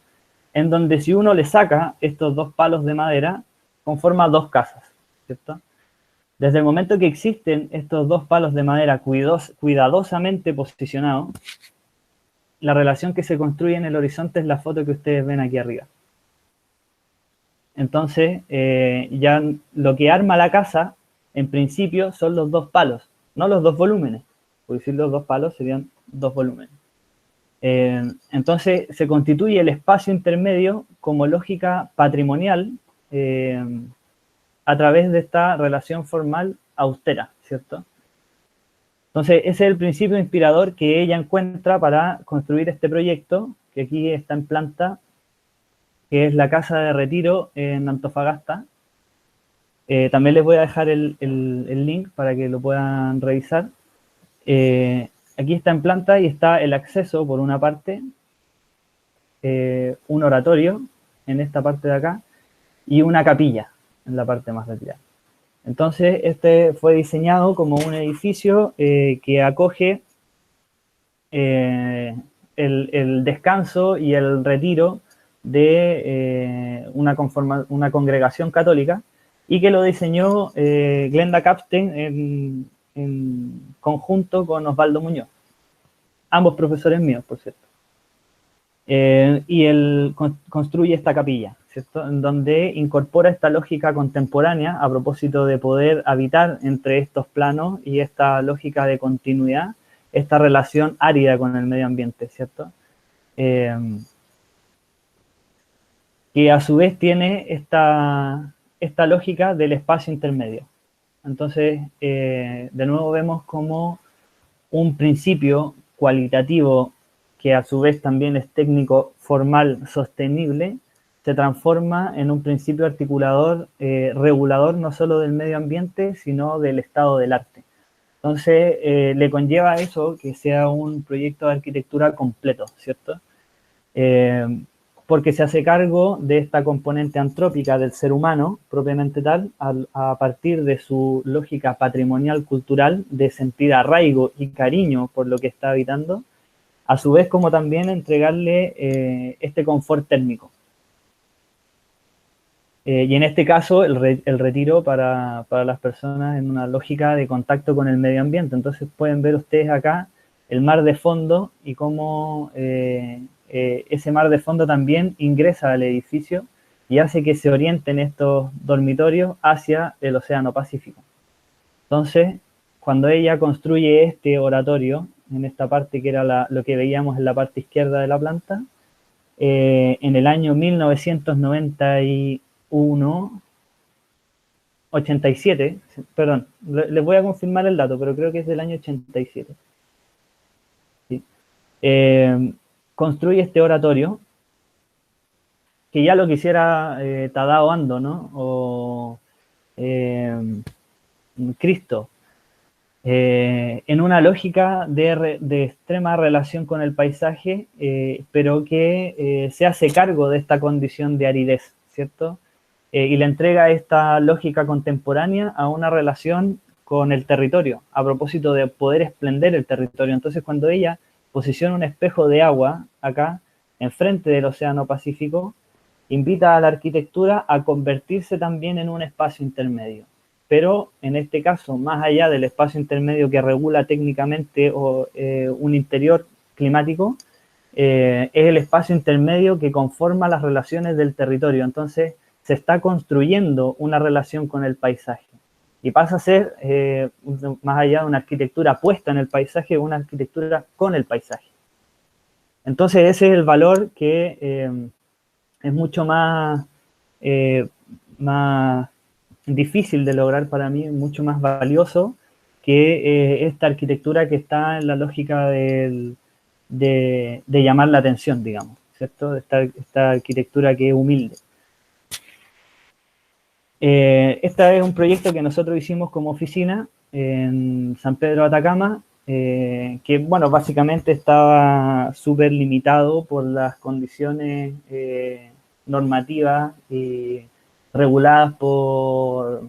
En donde si uno le saca estos dos palos de madera, conforma dos casas, ¿cierto? Desde el momento que existen estos dos palos de madera cuidadosamente posicionados, la relación que se construye en el horizonte es la foto que ustedes ven aquí arriba. Entonces, ya lo que arma la casa, en principio, son los dos palos, no los dos volúmenes. Por decir los dos palos serían dos volúmenes. Entonces, se constituye el espacio intermedio como lógica patrimonial a través de esta relación formal austera, ¿cierto? Entonces, ese es el principio inspirador que ella encuentra para construir este proyecto, que aquí está en planta, que es la Casa de Retiro en Antofagasta. También les voy a dejar el link para que lo puedan revisar. Aquí está en planta y está el acceso por una parte, un oratorio en esta parte de acá y una capilla en la parte más retirada. Entonces, este fue diseñado como un edificio que acoge el descanso y el retiro de una congregación católica, y que lo diseñó Glenda Capstein en conjunto con Osvaldo Muñoz, ambos profesores míos, por cierto. Y él construye esta capilla, ¿cierto? En donde incorpora esta lógica contemporánea a propósito de poder habitar entre estos planos y esta lógica de continuidad, esta relación árida con el medio ambiente, ¿cierto? Que a su vez tiene esta lógica del espacio intermedio. Entonces, de nuevo vemos como un principio cualitativo que a su vez también es técnico, formal, sostenible, se transforma en un principio articulador, regulador no solo del medio ambiente, sino del estado del arte. Entonces, le conlleva eso que sea un proyecto de arquitectura completo, ¿cierto? Porque se hace cargo de esta componente antrópica del ser humano, propiamente tal, a partir de su lógica patrimonial cultural, de sentir arraigo y cariño por lo que está habitando, a su vez como también entregarle este confort térmico. Y en este caso, el retiro para las personas en una lógica de contacto con el medio ambiente. Entonces pueden ver ustedes acá el mar de fondo y cómo ese mar de fondo también ingresa al edificio y hace que se orienten estos dormitorios hacia el Océano Pacífico. Entonces, cuando ella construye este oratorio, en esta parte que era lo que veíamos en la parte izquierda de la planta, en el año 1987, perdón, les voy a confirmar el dato, pero creo que es del año 87. ¿Sí? Construye este oratorio, que ya lo quisiera Tadao Ando, ¿no? O Cristo, en una lógica de extrema relación con el paisaje, pero que se hace cargo de esta condición de aridez, ¿cierto? Y le entrega esta lógica contemporánea a una relación con el territorio, a propósito de poder esplender el territorio. Entonces, cuando ella posiciona un espejo de agua acá, enfrente del Océano Pacífico, invita a la arquitectura a convertirse también en un espacio intermedio. Pero en este caso, más allá del espacio intermedio que regula técnicamente un interior climático, es el espacio intermedio que conforma las relaciones del territorio. Entonces, se está construyendo una relación con el paisaje y pasa a ser, más allá de una arquitectura puesta en el paisaje, una arquitectura con el paisaje. Entonces, ese es el valor que es mucho más difícil de lograr para mí, mucho más valioso que esta arquitectura que está en la lógica de llamar la atención, digamos, ¿cierto? Esta arquitectura que es humilde. Este es un proyecto que nosotros hicimos como oficina en San Pedro de Atacama, que, bueno, básicamente estaba súper limitado por las condiciones normativas y reguladas por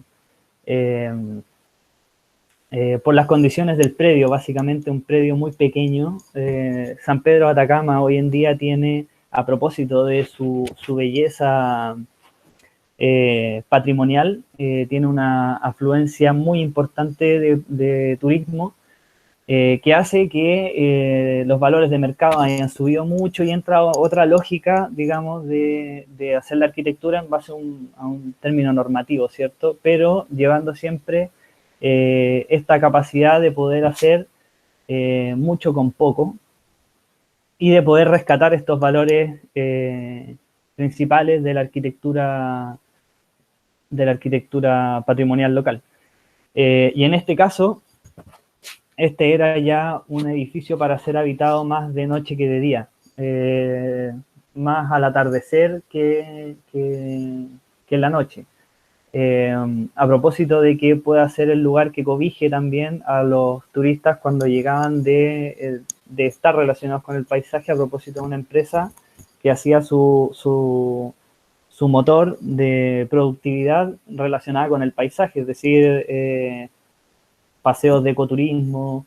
las condiciones del predio, básicamente un predio muy pequeño. San Pedro de Atacama hoy en día tiene, a propósito de su belleza patrimonial, tiene una afluencia muy importante de turismo, que hace que los valores de mercado hayan subido mucho y entra otra lógica, digamos, de hacer la arquitectura en base a un término normativo, ¿cierto? Pero llevando siempre esta capacidad de poder hacer mucho con poco y de poder rescatar estos valores principales de la arquitectura patrimonial local. Y en este caso, este era ya un edificio para ser habitado más de noche que de día, más al atardecer que en la noche. A propósito de que pueda ser el lugar que cobije también a los turistas cuando llegaban de estar relacionados con el paisaje, a propósito de una empresa que hacía su motor de productividad relacionada con el paisaje, es decir, paseos de ecoturismo.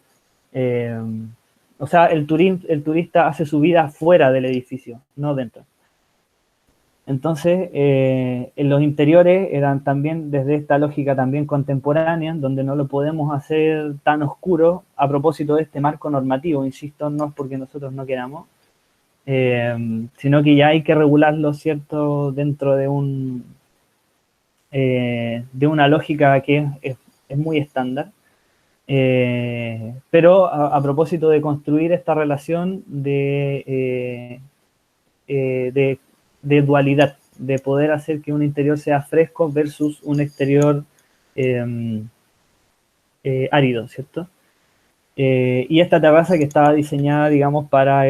O sea, el turista hace su vida fuera del edificio, no dentro. Entonces, en los interiores eran también desde esta lógica también contemporánea, donde no lo podemos hacer tan oscuro a propósito de este marco normativo, insisto, no es porque nosotros no queramos, sino que ya hay que regularlo, ¿cierto?, dentro de una lógica que es muy estándar. Pero a propósito de construir esta relación de dualidad, de poder hacer que un interior sea fresco versus un exterior árido, ¿cierto? Y esta terraza que estaba diseñada, digamos, para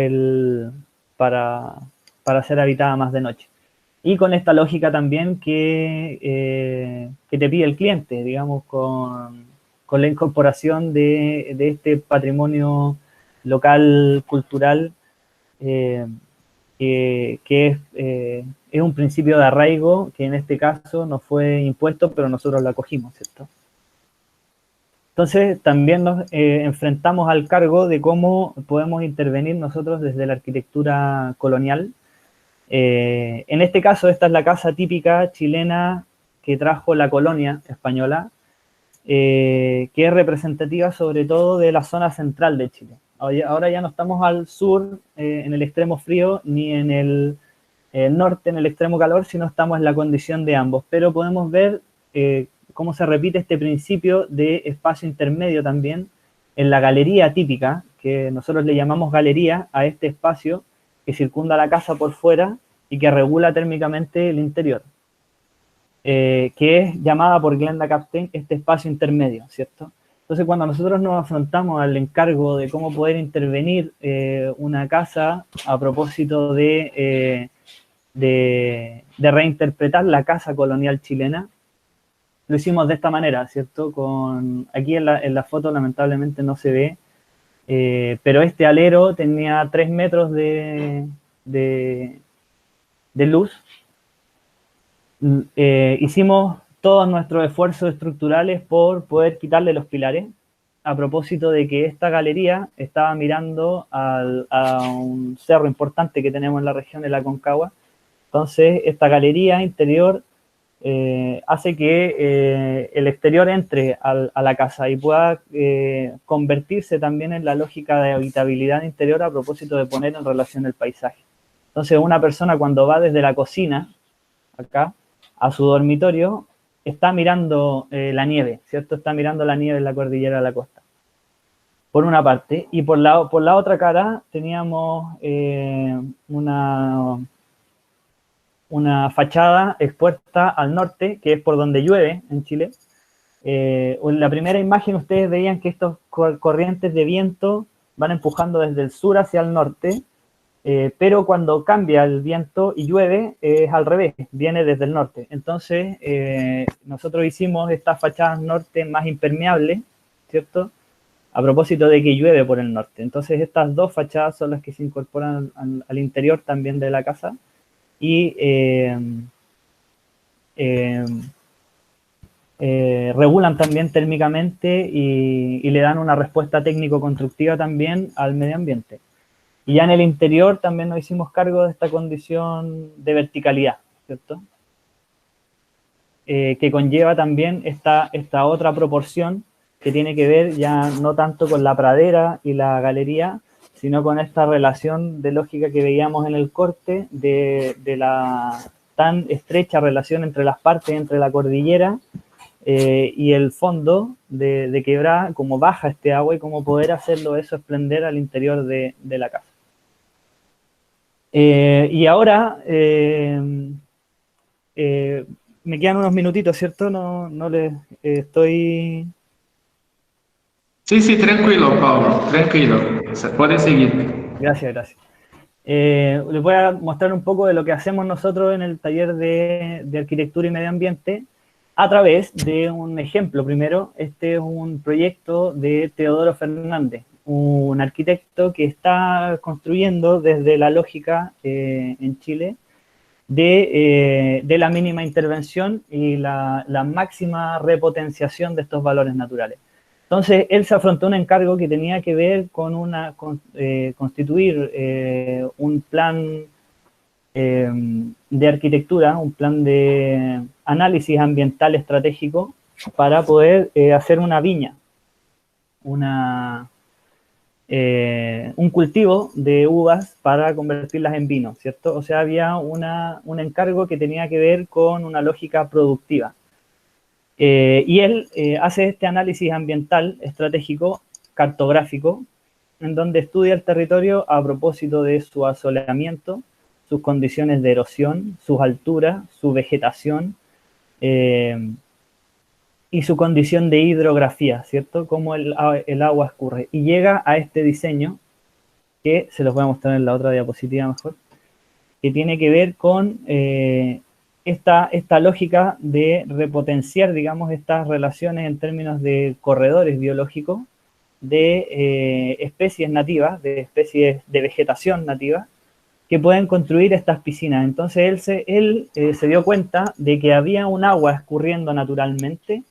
ser habitada más de noche. Y con esta lógica también que te pide el cliente, digamos, con la incorporación de este patrimonio local, cultural, que es un principio de arraigo que en este caso no fue impuesto, pero nosotros lo acogimos, ¿cierto? Entonces también nos enfrentamos al cargo de cómo podemos intervenir nosotros desde la arquitectura colonial. En este caso, esta es la casa típica chilena que trajo la colonia española, que es representativa sobre todo de la zona central de Chile. Ahora ya no estamos al sur, en el extremo frío, ni en el norte, en el extremo calor, sino estamos en la condición de ambos. Pero podemos ver cómo se repite este principio de espacio intermedio también en la galería típica, que nosotros le llamamos galería a este espacio que circunda la casa por fuera y que regula térmicamente el interior. Que es llamada por Glenda Captain este espacio intermedio, ¿cierto? Entonces, cuando nosotros nos afrontamos al encargo de cómo poder intervenir una casa a propósito de reinterpretar la casa colonial chilena, lo hicimos de esta manera, ¿cierto? Aquí en la foto lamentablemente no se ve, pero este alero tenía 3 metros de luz. Hicimos todos nuestros esfuerzos estructurales por poder quitarle los pilares, a propósito de que esta galería estaba mirando a un cerro importante que tenemos en la región de la Aconcagua. Entonces, esta galería interior hace que el exterior entre a la casa y pueda convertirse también en la lógica de habitabilidad interior, a propósito de poner en relación el paisaje. Entonces, una persona cuando va desde la cocina, acá, a su dormitorio, está mirando la nieve, ¿cierto? Está mirando la nieve en la cordillera de la costa, por una parte. Y por la otra cara teníamos una fachada expuesta al norte, que es por donde llueve en Chile. En la primera imagen ustedes veían que estos corrientes de viento van empujando desde el sur hacia el norte, pero cuando cambia el viento y llueve es al revés, viene desde el norte. Entonces nosotros hicimos estas fachadas norte más impermeables, ¿cierto? A propósito de que llueve por el norte. Entonces estas dos fachadas son las que se incorporan al interior también de la casa y regulan también térmicamente y le dan una respuesta técnico-constructiva también al medio ambiente. Y ya en el interior también nos hicimos cargo de esta condición de verticalidad, ¿cierto? Que conlleva también esta otra proporción que tiene que ver ya no tanto con la pradera y la galería, sino con esta relación de lógica que veíamos en el corte de la tan estrecha relación entre las partes, entre la cordillera y el fondo de quebrada, cómo baja este agua y cómo poder hacerlo eso esplender al interior de la casa. Y ahora me quedan unos minutitos, ¿cierto? No les estoy... Sí, sí, tranquilo, Pablo, tranquilo. Se puede seguir. Gracias, gracias. Les voy a mostrar un poco de lo que hacemos nosotros en el taller de arquitectura y medio ambiente a través de un ejemplo. Primero, este es un proyecto de Teodoro Fernández, un arquitecto que está construyendo desde la lógica en Chile de la mínima intervención y la máxima repotenciación de estos valores naturales. Entonces, él se afrontó a un encargo que tenía que ver con constituir un plan de arquitectura, un plan de análisis ambiental estratégico para poder hacer una viña, un cultivo de uvas para convertirlas en vino, ¿cierto? O sea, había un encargo que tenía que ver con una lógica productiva. Y él hace este análisis ambiental estratégico, cartográfico, en donde estudia el territorio a propósito de su asoleamiento, sus condiciones de erosión, sus alturas, su vegetación y su condición de hidrografía, ¿cierto? Cómo el agua escurre. Y llega a este diseño, que se los voy a mostrar en la otra diapositiva mejor, que tiene que ver con esta lógica de repotenciar, digamos, estas relaciones en términos de corredores biológicos, de especies nativas, de especies de vegetación nativa, que pueden construir estas piscinas. Entonces él se dio cuenta de que había un agua escurriendo naturalmente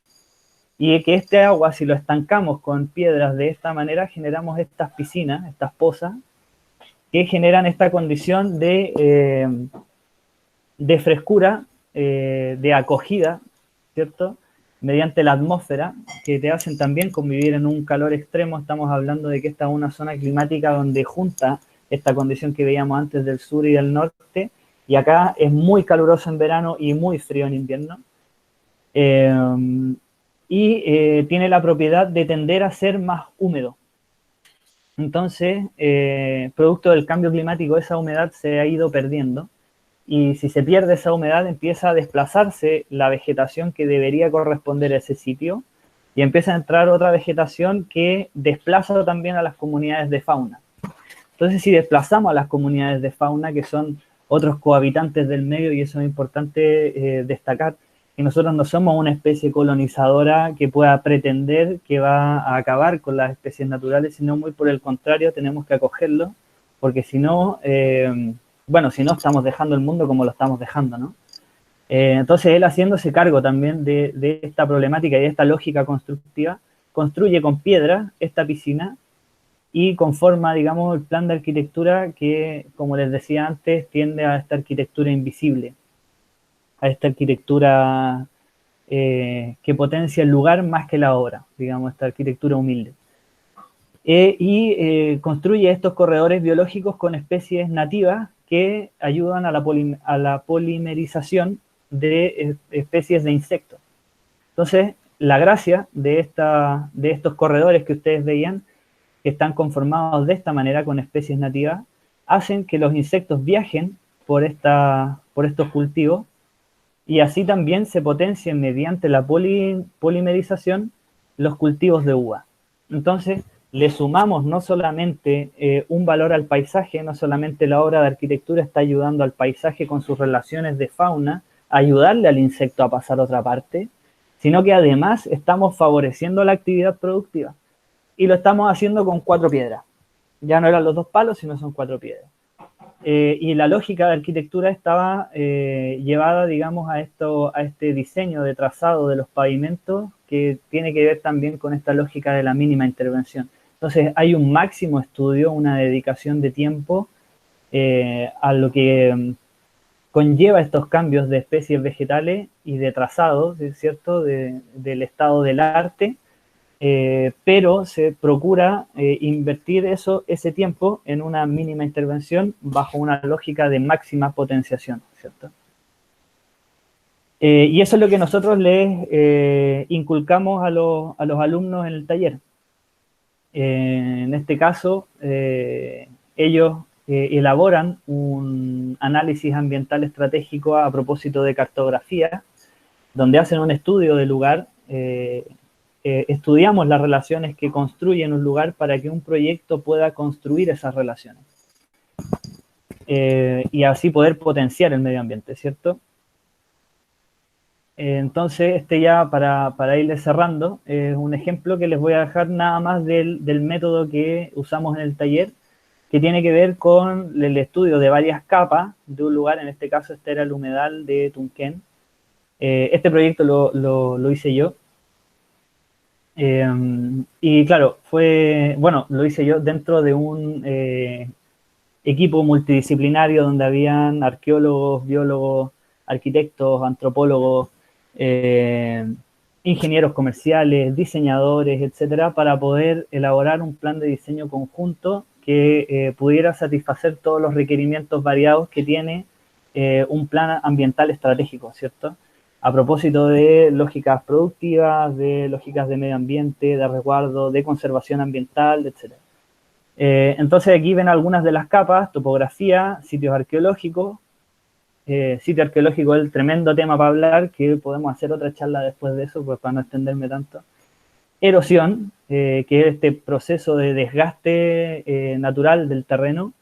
y de que este agua, si lo estancamos con piedras de esta manera, generamos estas piscinas, estas pozas, que generan esta condición de frescura, de acogida, ¿cierto? Mediante la atmósfera, que te hacen también convivir en un calor extremo. Estamos hablando de que esta es una zona climática donde junta esta condición que veíamos antes del sur y del norte, y acá es muy caluroso en verano y muy frío en invierno. Tiene la propiedad de tender a ser más húmedo. Entonces, producto del cambio climático, esa humedad se ha ido perdiendo. Y si se pierde esa humedad, empieza a desplazarse la vegetación que debería corresponder a ese sitio y empieza a entrar otra vegetación que desplaza también a las comunidades de fauna. Entonces, si desplazamos a las comunidades de fauna, que son otros cohabitantes del medio, y eso es importante destacar, y nosotros no somos una especie colonizadora que pueda pretender que va a acabar con las especies naturales, sino muy por el contrario, tenemos que acogerlo, porque si no, bueno, si no estamos dejando el mundo como lo estamos dejando, ¿no? Entonces él, haciéndose cargo también de esta problemática y de esta lógica constructiva, construye con piedra esta piscina y conforma, digamos, el plan de arquitectura que, como les decía antes, tiende a esta arquitectura invisible, a esta arquitectura que potencia el lugar más que la obra, digamos, esta arquitectura humilde. Construye estos corredores biológicos con especies nativas que ayudan a la polimerización de especies de insectos. Entonces, la gracia de estos corredores que ustedes veían, que están conformados de esta manera con especies nativas, hacen que los insectos viajen por estos cultivos y así también se potencien mediante la polimerización los cultivos de uva. Entonces, le sumamos no solamente un valor al paisaje, no solamente la obra de arquitectura está ayudando al paisaje con sus relaciones de fauna, a ayudarle al insecto a pasar a otra parte, sino que además estamos favoreciendo la actividad productiva. Y lo estamos haciendo con 4 piedras. Ya no eran los 2 palos, sino son 4 piedras. Y la lógica de arquitectura estaba llevada, digamos, a este diseño de trazado de los pavimentos que tiene que ver también con esta lógica de la mínima intervención. Entonces hay un máximo estudio, una dedicación de tiempo a lo que conlleva estos cambios de especies vegetales y de trazados, ¿cierto?, del estado del arte, pero se procura invertir ese tiempo en una mínima intervención bajo una lógica de máxima potenciación, ¿cierto? Y eso es lo que nosotros les inculcamos a los alumnos en el taller. En este caso, ellos elaboran un análisis ambiental estratégico a propósito de cartografía, donde hacen un estudio del lugar, estudiamos las relaciones que construyen un lugar para que un proyecto pueda construir esas relaciones. Y así poder potenciar el medio ambiente, ¿cierto? Entonces, ya para irles cerrando, es un ejemplo que les voy a dejar nada más del método que usamos en el taller, que tiene que ver con el estudio de varias capas de un lugar. En este caso, este era el humedal de Tunquén. Este proyecto lo hice yo. Y claro, lo hice yo dentro de un equipo multidisciplinario donde habían arqueólogos, biólogos, arquitectos, antropólogos, ingenieros comerciales, diseñadores, etcétera, para poder elaborar un plan de diseño conjunto que pudiera satisfacer todos los requerimientos variados que tiene un plan ambiental estratégico, ¿cierto? A propósito de lógicas productivas, de lógicas de medio ambiente, de resguardo, de conservación ambiental, etcétera. Entonces aquí ven algunas de las capas: topografía, sitios arqueológicos. Sitio arqueológico es el tremendo tema para hablar, que podemos hacer otra charla después de eso, pues para no extenderme tanto. Erosión, que es este proceso de desgaste natural del terreno,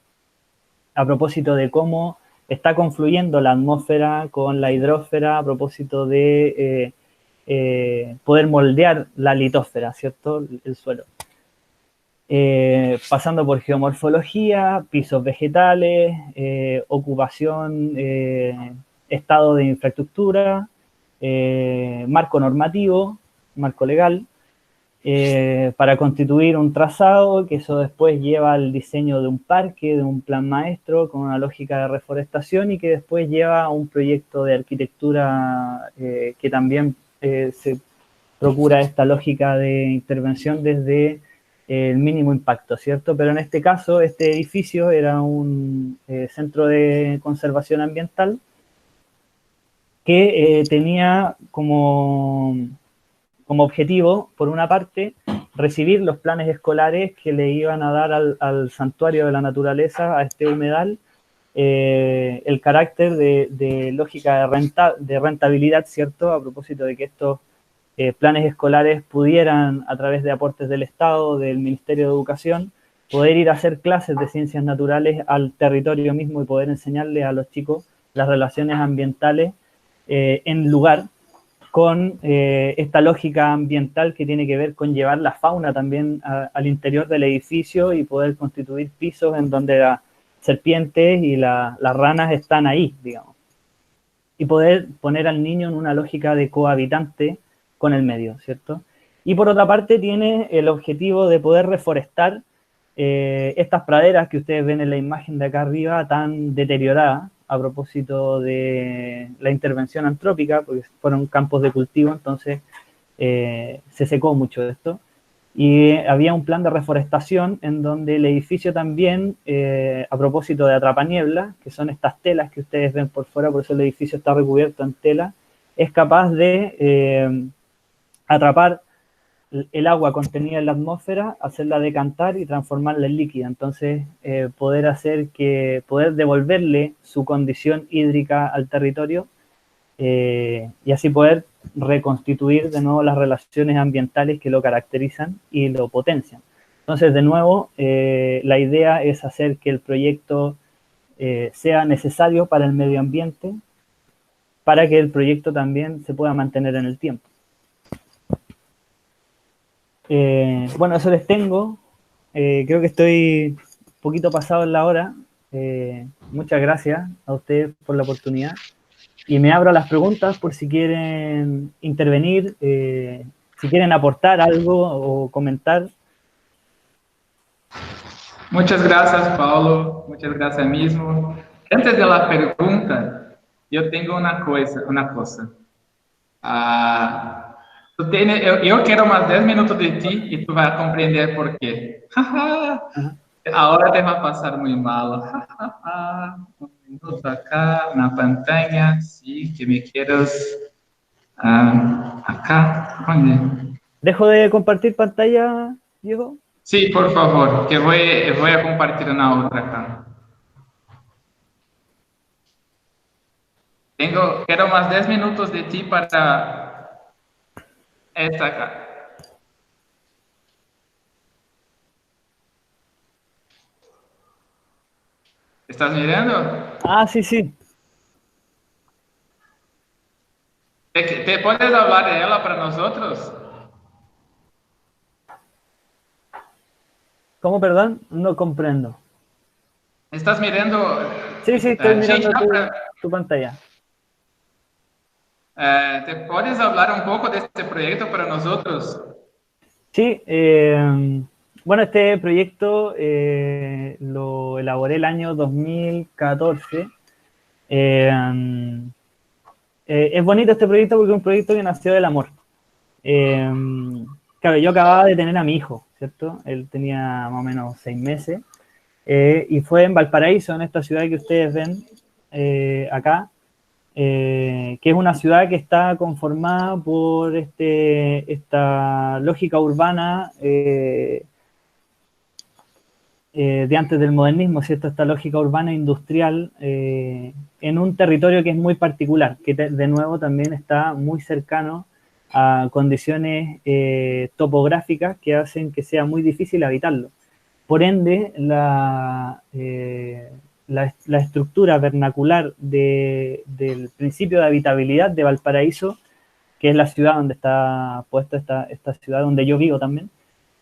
a propósito de cómo está confluyendo la atmósfera con la hidrósfera, a propósito de poder moldear la litósfera, ¿cierto?, el suelo. Pasando por geomorfología, pisos vegetales, ocupación, estado de infraestructura, marco normativo, marco legal, para constituir un trazado, que eso después lleva al diseño de un parque, de un plan maestro con una lógica de reforestación, y que después lleva a un proyecto de arquitectura que también se procura esta lógica de intervención desde el mínimo impacto, ¿cierto? Pero en este caso, este edificio era un centro de conservación ambiental que tenía como objetivo, por una parte, recibir los planes escolares que le iban a dar al santuario de la naturaleza, a este humedal, el carácter de lógica de rentabilidad, ¿cierto? A propósito de que estos planes escolares pudieran, a través de aportes del Estado, del Ministerio de Educación, poder ir a hacer clases de ciencias naturales al territorio mismo y poder enseñarles a los chicos las relaciones ambientales en lugar, con esta lógica ambiental que tiene que ver con llevar la fauna también al interior del edificio y poder constituir pisos en donde las serpientes y las ranas están ahí, digamos. Y poder poner al niño en una lógica de cohabitante con el medio, ¿cierto? Y por otra parte tiene el objetivo de poder reforestar estas praderas que ustedes ven en la imagen de acá arriba tan deterioradas a propósito de la intervención antrópica, porque fueron campos de cultivo, entonces se secó mucho esto. Y había un plan de reforestación en donde el edificio también, a propósito de atrapaniebla, que son estas telas que ustedes ven por fuera, por eso el edificio está recubierto en tela, es capaz de atrapar el agua contenida en la atmósfera, hacerla decantar y transformarla en líquida. Entonces, poder devolverle su condición hídrica al territorio y así poder reconstituir de nuevo las relaciones ambientales que lo caracterizan y lo potencian. Entonces, de nuevo, la idea es hacer que el proyecto sea necesario para el medio ambiente, para que el proyecto también se pueda mantener en el tiempo. Bueno, eso les tengo. Creo que estoy un poquito pasado en la hora. Muchas gracias a ustedes por la oportunidad. Y me abro a las preguntas por si quieren intervenir, si quieren aportar algo o comentar. Muchas gracias, Paulo. Muchas gracias mismo. Antes de la pregunta, yo tengo una cosa. Eu quero mais 10 minutos de ti e tu vai compreender por quê. Ahora te vai passar muito mal. Um minuto acá, na pantalla. Sí, que me quieres. Acá. ¿Dónde? ¿Dejo de compartir pantalla, Diego? Sí, por favor, que voy a compartir una otra acá. Quiero más 10 minutos de ti para esta acá. ¿Estás mirando? Ah, sí, sí. ¿Te puedes hablar de ella para nosotros? ¿Cómo, perdón? No comprendo. ¿Estás mirando? Sí, sí, estoy mirando Sí, tu pantalla. ¿te puedes hablar un poco de este proyecto para nosotros? Sí, bueno, este proyecto lo elaboré el año 2014. Es bonito este proyecto porque es un proyecto que nació del amor. Claro, yo acababa de tener a mi hijo, ¿cierto? Él tenía más o menos 6 meses. Y fue en Valparaíso, en esta ciudad que ustedes ven acá, que es una ciudad que está conformada por esta lógica urbana de antes del modernismo, ¿cierto? Esta lógica urbana industrial en un territorio que es muy particular, que de nuevo también está muy cercano a condiciones topográficas que hacen que sea muy difícil habitarlo. Por ende, la estructura vernacular del principio de habitabilidad de Valparaíso, que es la ciudad donde está puesta esta ciudad donde yo vivo también,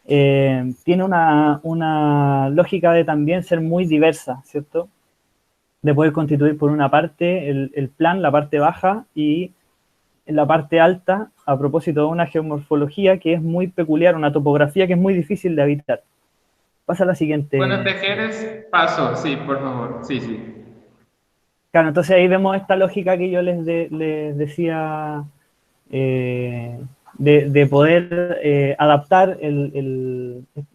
tiene una lógica de también ser muy diversa, ¿cierto? De poder constituir por una parte el plan, la parte baja, y en la parte alta, a propósito de una geomorfología que es muy peculiar, una topografía que es muy difícil de habitar. Pasa a la siguiente. Cuando te quieres, paso, sí, por favor, sí, sí. Claro, entonces ahí vemos esta lógica que yo les decía de poder adaptar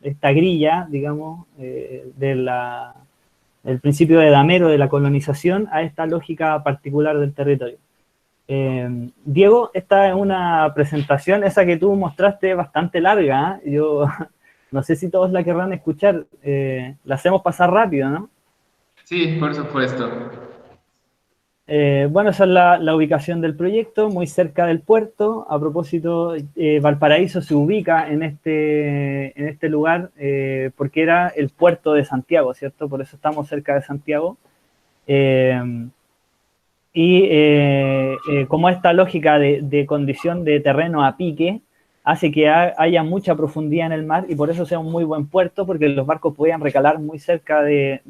esta grilla, digamos, del principio de Damero de la colonización a esta lógica particular del territorio. Diego, esta es una presentación, esa que tú mostraste, bastante larga, ¿eh? Yo no sé si todos la querrán escuchar, la hacemos pasar rápido, ¿no? Sí, por supuesto. Bueno, esa es la ubicación del proyecto, muy cerca del puerto. A propósito, Valparaíso se ubica en este lugar porque era el puerto de Santiago, ¿cierto? Por eso estamos cerca de Santiago. Y como esta lógica de condición de terreno a pique hace que haya mucha profundidad en el mar y por eso sea un muy buen puerto, porque los barcos podían recalar muy cerca de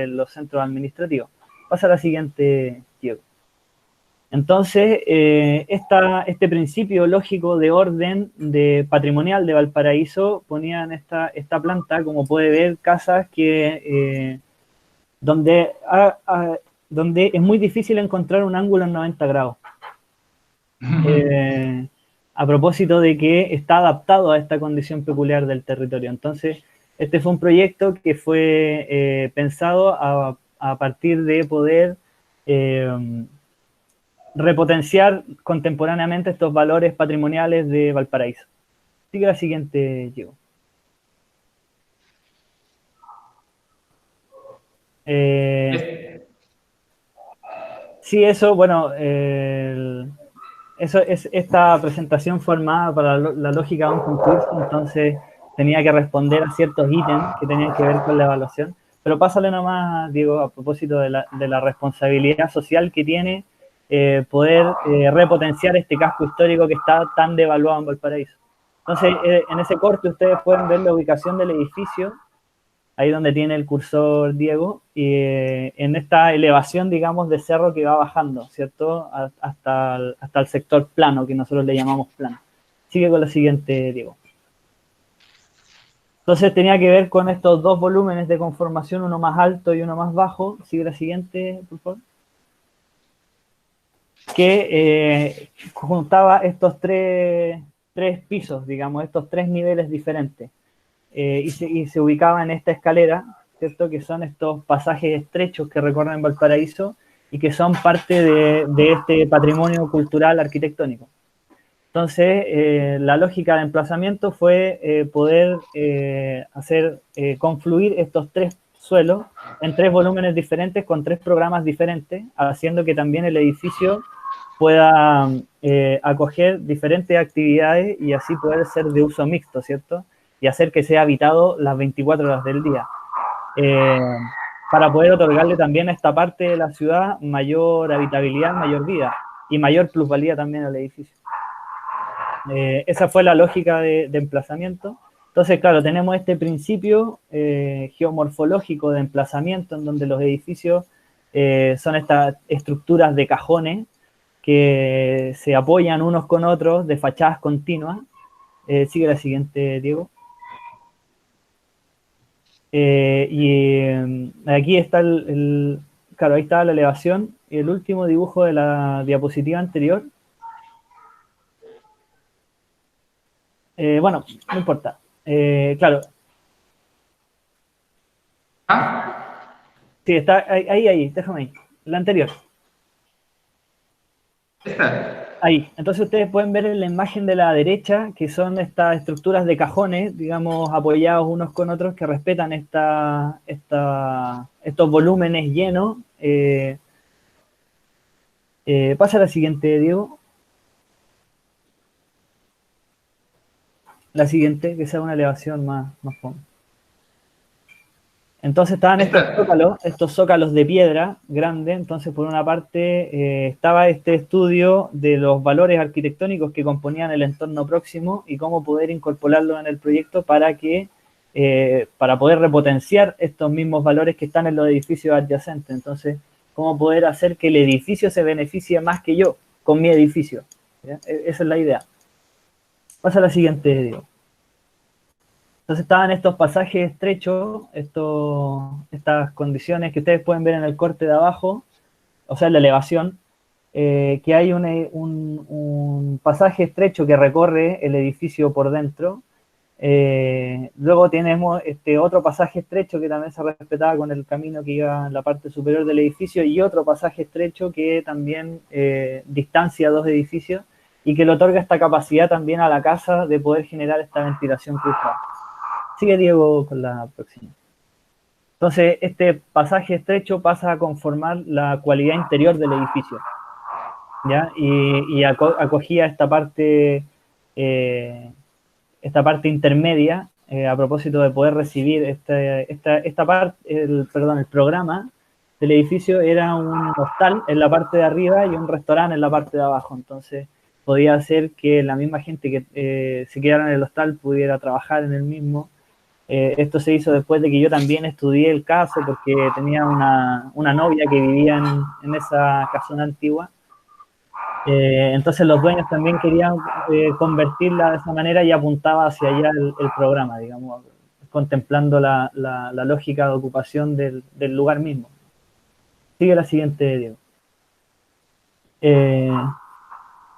los centros administrativos. Pasa a la siguiente, Diego. Entonces, este principio lógico de orden patrimonial de Valparaíso ponía en esta planta, como puede ver, casas donde es muy difícil encontrar un ángulo en 90 grados. A propósito de que está adaptado a esta condición peculiar del territorio. Entonces, este fue un proyecto que fue pensado a partir de poder repotenciar contemporáneamente estos valores patrimoniales de Valparaíso. Sigue la siguiente, Diego. Sí, eso, bueno, esta presentación fue armada para la lógica de un concurso, entonces tenía que responder a ciertos ítems que tenían que ver con la evaluación. Pero pásale nomás, Diego, a propósito de la responsabilidad social que tiene poder repotenciar este casco histórico que está tan devaluado en Valparaíso. Entonces, en ese corte ustedes pueden ver la ubicación del edificio, ahí donde tiene el cursor Diego, y en esta elevación, digamos, de cerro que va bajando, ¿cierto? Hasta el sector plano, que nosotros le llamamos plano. Sigue con la siguiente, Diego. Entonces tenía que ver con estos dos volúmenes de conformación, uno más alto y uno más bajo. Sigue la siguiente, por favor. Que juntaba estos tres pisos, digamos, estos tres niveles diferentes. Y se ubicaba en esta escalera, ¿cierto? Que son estos pasajes estrechos que recorren Valparaíso y que son parte de este patrimonio cultural arquitectónico. Entonces, la lógica de emplazamiento fue poder hacer confluir estos tres suelos en tres volúmenes diferentes con tres programas diferentes, haciendo que también el edificio pueda acoger diferentes actividades y así poder ser de uso mixto, ¿cierto? Y hacer que sea habitado las 24 horas del día. Para poder otorgarle también a esta parte de la ciudad mayor habitabilidad, mayor vida y mayor plusvalía también al edificio. Esa fue la lógica de emplazamiento. Entonces, claro, tenemos este principio geomorfológico de emplazamiento en donde los edificios son estas estructuras de cajones que se apoyan unos con otros de fachadas continuas. Sigue la siguiente, Diego. Aquí está claro, ahí está la elevación. Y el último dibujo de la diapositiva anterior. Bueno, no importa. Claro. Sí, está ahí, déjame ahí. La anterior. Ahí. Entonces ustedes pueden ver en la imagen de la derecha que son estas estructuras de cajones, digamos, apoyados unos con otros que respetan estos volúmenes llenos. Pasa a la siguiente, Diego. La siguiente, que sea una elevación más fonda. Entonces estaban estos zócalos de piedra grande. Entonces, por una parte, estaba este estudio de los valores arquitectónicos que componían el entorno próximo y cómo poder incorporarlo en el proyecto para poder repotenciar estos mismos valores que están en los edificios adyacentes. Entonces, cómo poder hacer que el edificio se beneficie más que yo con mi edificio. ¿Ya? Esa es la idea. Pasa a la siguiente, Diego. Entonces estaban estos pasajes estrechos, estas condiciones que ustedes pueden ver en el corte de abajo, o sea, en la elevación, que hay un pasaje estrecho que recorre el edificio por dentro. Luego tenemos otro pasaje estrecho que también se respetaba con el camino que iba en la parte superior del edificio y otro pasaje estrecho que también distancia dos edificios y que le otorga esta capacidad también a la casa de poder generar esta ventilación cruzada. Sigue Diego con la próxima. Entonces, este pasaje estrecho pasa a conformar la cualidad interior del edificio, ¿ya? Y acogía esta parte intermedia a propósito de poder recibir esta parte, el programa del edificio era un hostal en la parte de arriba y un restaurante en la parte de abajo. Entonces podía hacer que la misma gente que se quedara en el hostal pudiera trabajar en el mismo. Esto se hizo después de que yo también estudié el caso porque tenía una novia que vivía en esa casona antigua. Entonces los dueños también querían convertirla de esa manera y apuntaba hacia allá el programa, digamos, contemplando la lógica de ocupación del lugar mismo. Sigue la siguiente, Diego.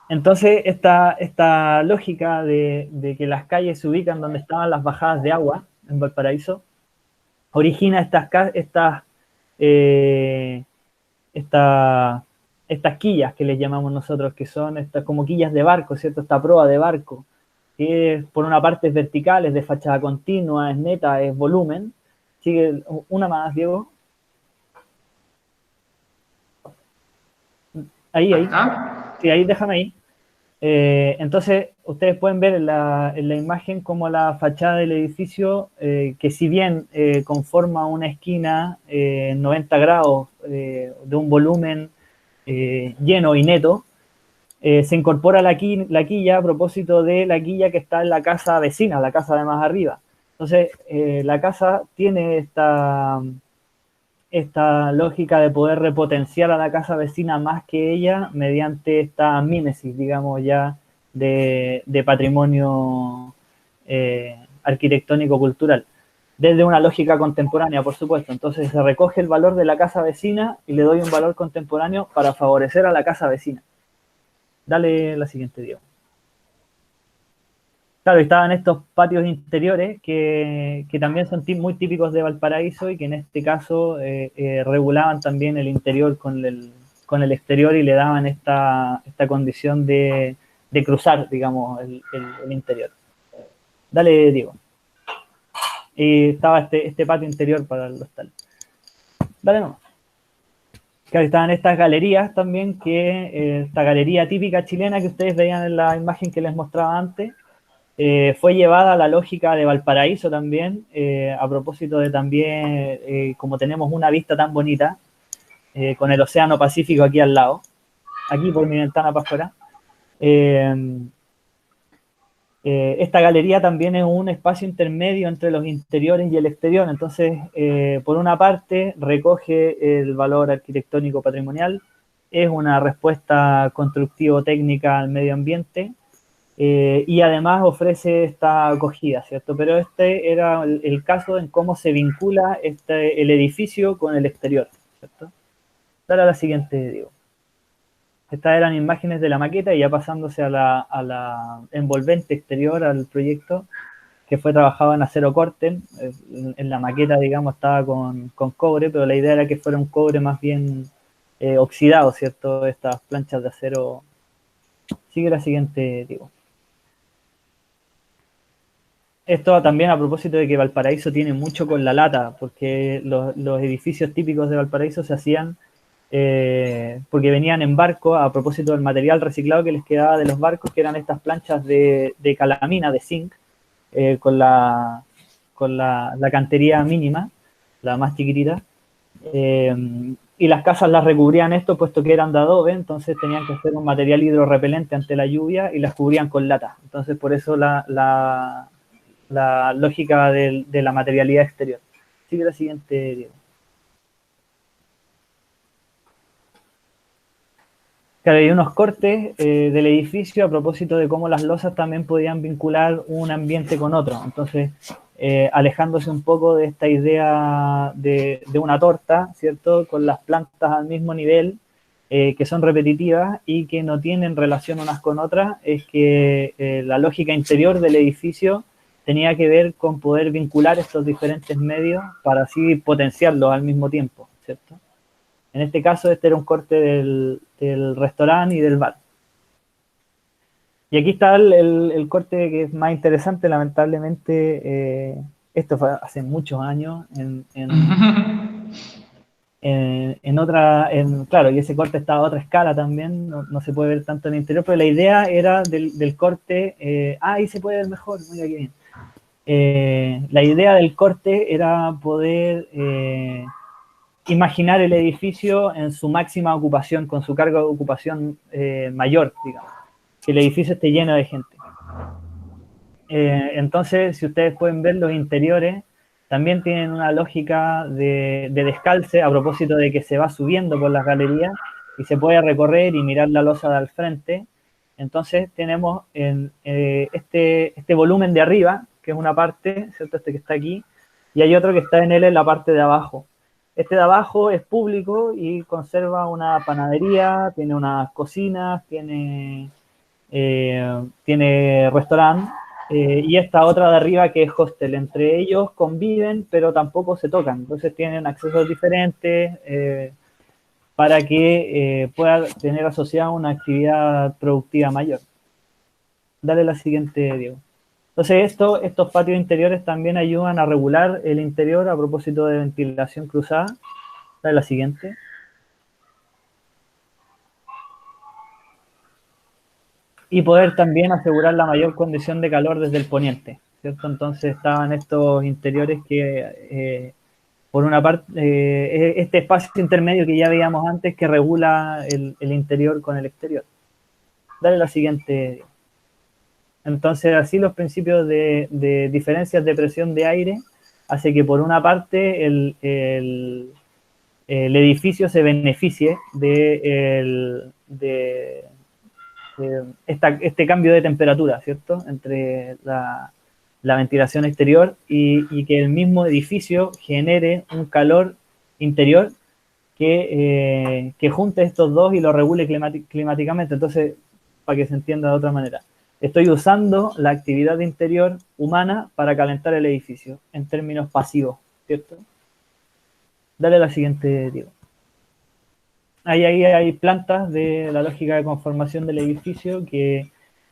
Entonces, esta lógica de que las calles se ubican donde estaban las bajadas de agua en Valparaíso origina estas quillas que les llamamos nosotros, que son estas como quillas de barco, ¿cierto? Esta proa de barco, que por una parte es vertical, es de fachada continua, es neta, es volumen. Sigue una más, Diego. Ahí. Sí, ahí, déjame ahí. Entonces, ustedes pueden ver en la imagen como la fachada del edificio, que si bien conforma una esquina 90 grados de un volumen lleno y neto, se incorpora la quilla a propósito de la quilla que está en la casa vecina, la casa de más arriba. Entonces, la casa tiene esta lógica de poder repotenciar a la casa vecina más que ella mediante esta mímesis, digamos, ya de patrimonio arquitectónico-cultural, desde una lógica contemporánea, por supuesto. Entonces se recoge el valor de la casa vecina y le doy un valor contemporáneo para favorecer a la casa vecina. Dale la siguiente, Diego. Claro, estaban estos patios interiores que también son muy típicos de Valparaíso y que en este caso regulaban también el interior con el exterior y le daban esta condición de cruzar, digamos, el interior. Dale, Diego. Y estaba este patio interior para el hostal. Dale nomás. Claro, estaban estas galerías también, esta galería típica chilena que ustedes veían en la imagen que les mostraba antes, fue llevada a la lógica de Valparaíso también, a propósito de también, como tenemos una vista tan bonita, con el océano Pacífico aquí al lado, aquí por mi ventana para afuera, esta galería también es un espacio intermedio entre los interiores y el exterior. Entonces, por una parte, recoge el valor arquitectónico patrimonial, es una respuesta constructivo-técnica al medio ambiente, y además ofrece esta acogida, ¿cierto? Pero este era el caso en cómo se vincula el edificio con el exterior, ¿cierto? Dale a la siguiente, Diego. Estas eran imágenes de la maqueta y ya pasándose a la envolvente exterior al proyecto, que fue trabajado en acero corte. En la maqueta, digamos, estaba con cobre, pero la idea era que fuera un cobre más bien oxidado, ¿cierto? Estas planchas de acero. Sigue la siguiente, Diego. Esto también a propósito de que Valparaíso tiene mucho con la lata, porque los edificios típicos de Valparaíso se hacían porque venían en barco, a propósito del material reciclado que les quedaba de los barcos, que eran estas planchas de calamina, de zinc, con la cantería mínima, la más chiquitita, y las casas las recubrían esto, puesto que eran de adobe, entonces tenían que hacer un material hidrorrepelente ante la lluvia y las cubrían con lata. Entonces, por eso la lógica de la materialidad exterior. Sigue la siguiente, Diego. Claro, hay unos cortes del edificio a propósito de cómo las losas también podían vincular un ambiente con otro. Entonces, alejándose un poco de esta idea de una torta, ¿cierto? Con las plantas al mismo nivel, que son repetitivas y que no tienen relación unas con otras, es que la lógica interior del edificio tenía que ver con poder vincular estos diferentes medios para así potenciarlos al mismo tiempo, ¿cierto? En este caso, este era un corte del restaurante y del bar. Y aquí está el corte que es más interesante, lamentablemente. Esto fue hace muchos años claro, y ese corte estaba a otra escala también, no se puede ver tanto en el interior, pero la idea era del corte, ahí se puede ver mejor, mira qué bien. La idea del corte era poder imaginar el edificio en su máxima ocupación, con su carga de ocupación mayor, digamos, que el edificio esté lleno de gente. Entonces, si ustedes pueden ver, los interiores también tienen una lógica de descalce, a propósito de que se va subiendo por las galerías y se puede recorrer y mirar la losa de al frente. Entonces tenemos este volumen de arriba, que es una parte, ¿cierto? Este que está aquí, y hay otro que está en él en la parte de abajo. Este de abajo es público y conserva una panadería, tiene unas cocinas, tiene restaurante, y esta otra de arriba que es hostel. Entre ellos conviven, pero tampoco se tocan. Entonces tienen accesos diferentes para que pueda tener asociada una actividad productiva mayor. Dale la siguiente, Diego. Entonces estos patios interiores también ayudan a regular el interior a propósito de ventilación cruzada. Dale la siguiente. Y poder también asegurar la mayor condición de calor desde el poniente, ¿cierto? Entonces estaban estos interiores que, por una parte, este espacio intermedio que ya veíamos antes que regula el interior con el exterior. Dale la siguiente. Entonces, así los principios de diferencias de presión de aire hace que, por una parte, el edificio se beneficie de este cambio de temperatura, ¿cierto? Entre la ventilación exterior y que el mismo edificio genere un calor interior que junte estos dos y lo regule climáticamente. Entonces, para que se entienda de otra manera, estoy usando la actividad interior humana para calentar el edificio en términos pasivos, ¿cierto? Dale la siguiente, Diego. Ahí hay plantas de la lógica de conformación del edificio que,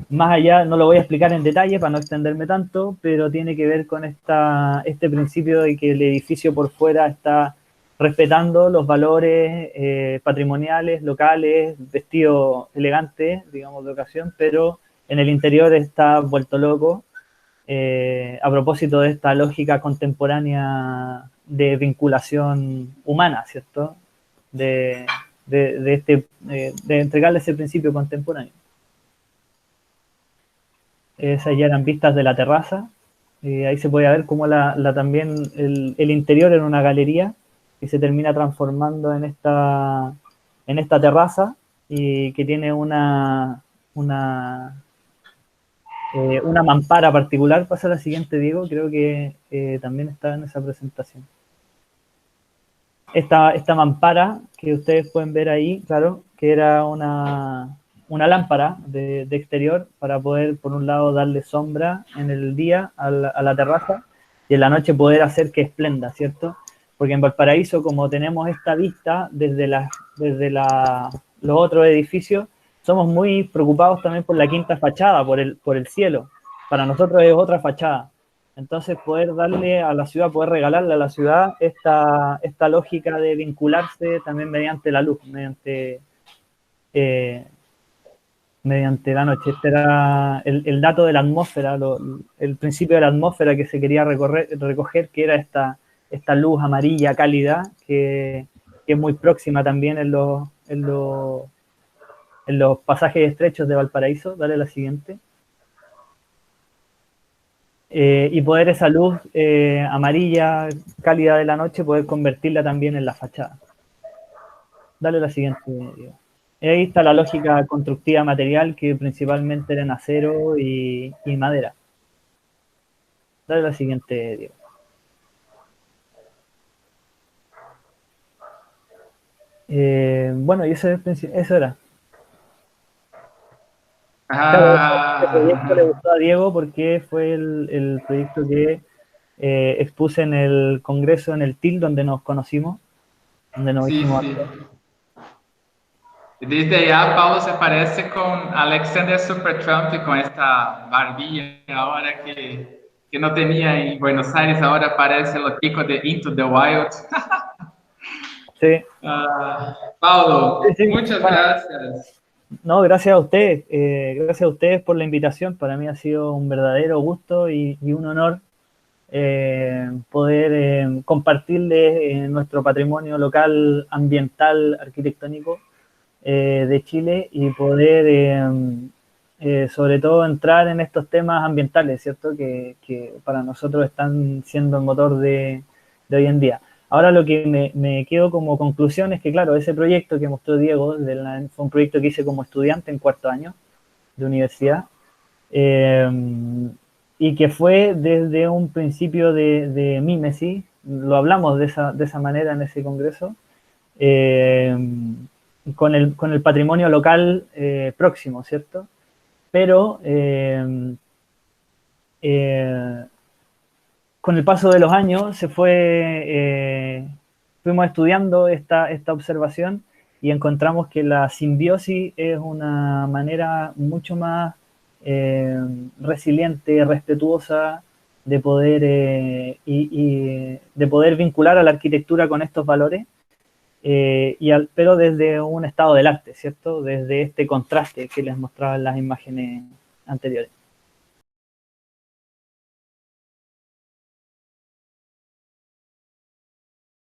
más allá, no lo voy a explicar en detalle para no extenderme tanto, pero tiene que ver con este principio de que el edificio por fuera está respetando los valores patrimoniales, locales, vestido elegante, digamos, de ocasión, pero en el interior está vuelto loco a propósito de esta lógica contemporánea de vinculación humana, ¿cierto? De entregarle ese principio contemporáneo. Esas ya eran vistas de la terraza. Ahí se puede ver cómo también el interior era una galería y se termina transformando en esta terraza y que tiene una mampara particular. Pasa a la siguiente, Diego, creo que también está en esa presentación. Esta mampara que ustedes pueden ver ahí, claro, que era una lámpara de exterior para poder, por un lado, darle sombra en el día a la terraza y en la noche poder hacer que esplenda, ¿cierto? Porque en Valparaíso, como tenemos esta vista desde los otros edificios, somos muy preocupados también por la quinta fachada, por el cielo. Para nosotros es otra fachada. Entonces, poder darle a la ciudad, poder regalarle a la ciudad esta lógica de vincularse también mediante la luz, mediante la noche. Este era el dato de la atmósfera, el principio de la atmósfera que se quería recoger, que era esta luz amarilla cálida, que es muy próxima también en los pasajes estrechos de Valparaíso. Dale la siguiente. Y poder esa luz amarilla cálida de la noche, poder convertirla también en la fachada. Dale la siguiente, Diego. Ahí está la lógica constructiva material, que principalmente era en acero y madera. Dale la siguiente, Diego. Bueno, y eso era. Claro, este proyecto le gustó a Diego porque fue el proyecto que expuse en el congreso, en el TIL, donde nos conocimos, donde nos hicimos. Desde allá, Paulo se parece con Alexander Supertramp, con esta barbilla ahora que no tenía en Buenos Aires, ahora parece el tipo de Into the Wild. Sí. Paulo, sí. Muchas gracias. No, gracias a ustedes. Gracias a ustedes por la invitación. Para mí ha sido un verdadero gusto y un honor poder compartirles nuestro patrimonio local, ambiental, arquitectónico de Chile y poder, sobre todo, entrar en estos temas ambientales, ¿cierto? Que para nosotros están siendo el motor de hoy en día. Ahora lo que me quedo como conclusión es que, claro, ese proyecto que mostró Diego fue un proyecto que hice como estudiante en cuarto año de universidad, y que fue desde un principio de mímesis, lo hablamos de esa manera en ese congreso, con el patrimonio local próximo, ¿cierto? Pero con el paso de los años fuimos estudiando esta observación y encontramos que la simbiosis es una manera mucho más resiliente, respetuosa de poder y de poder vincular a la arquitectura con estos valores, pero desde un estado del arte, ¿cierto? Desde este contraste que les mostraba en las imágenes anteriores.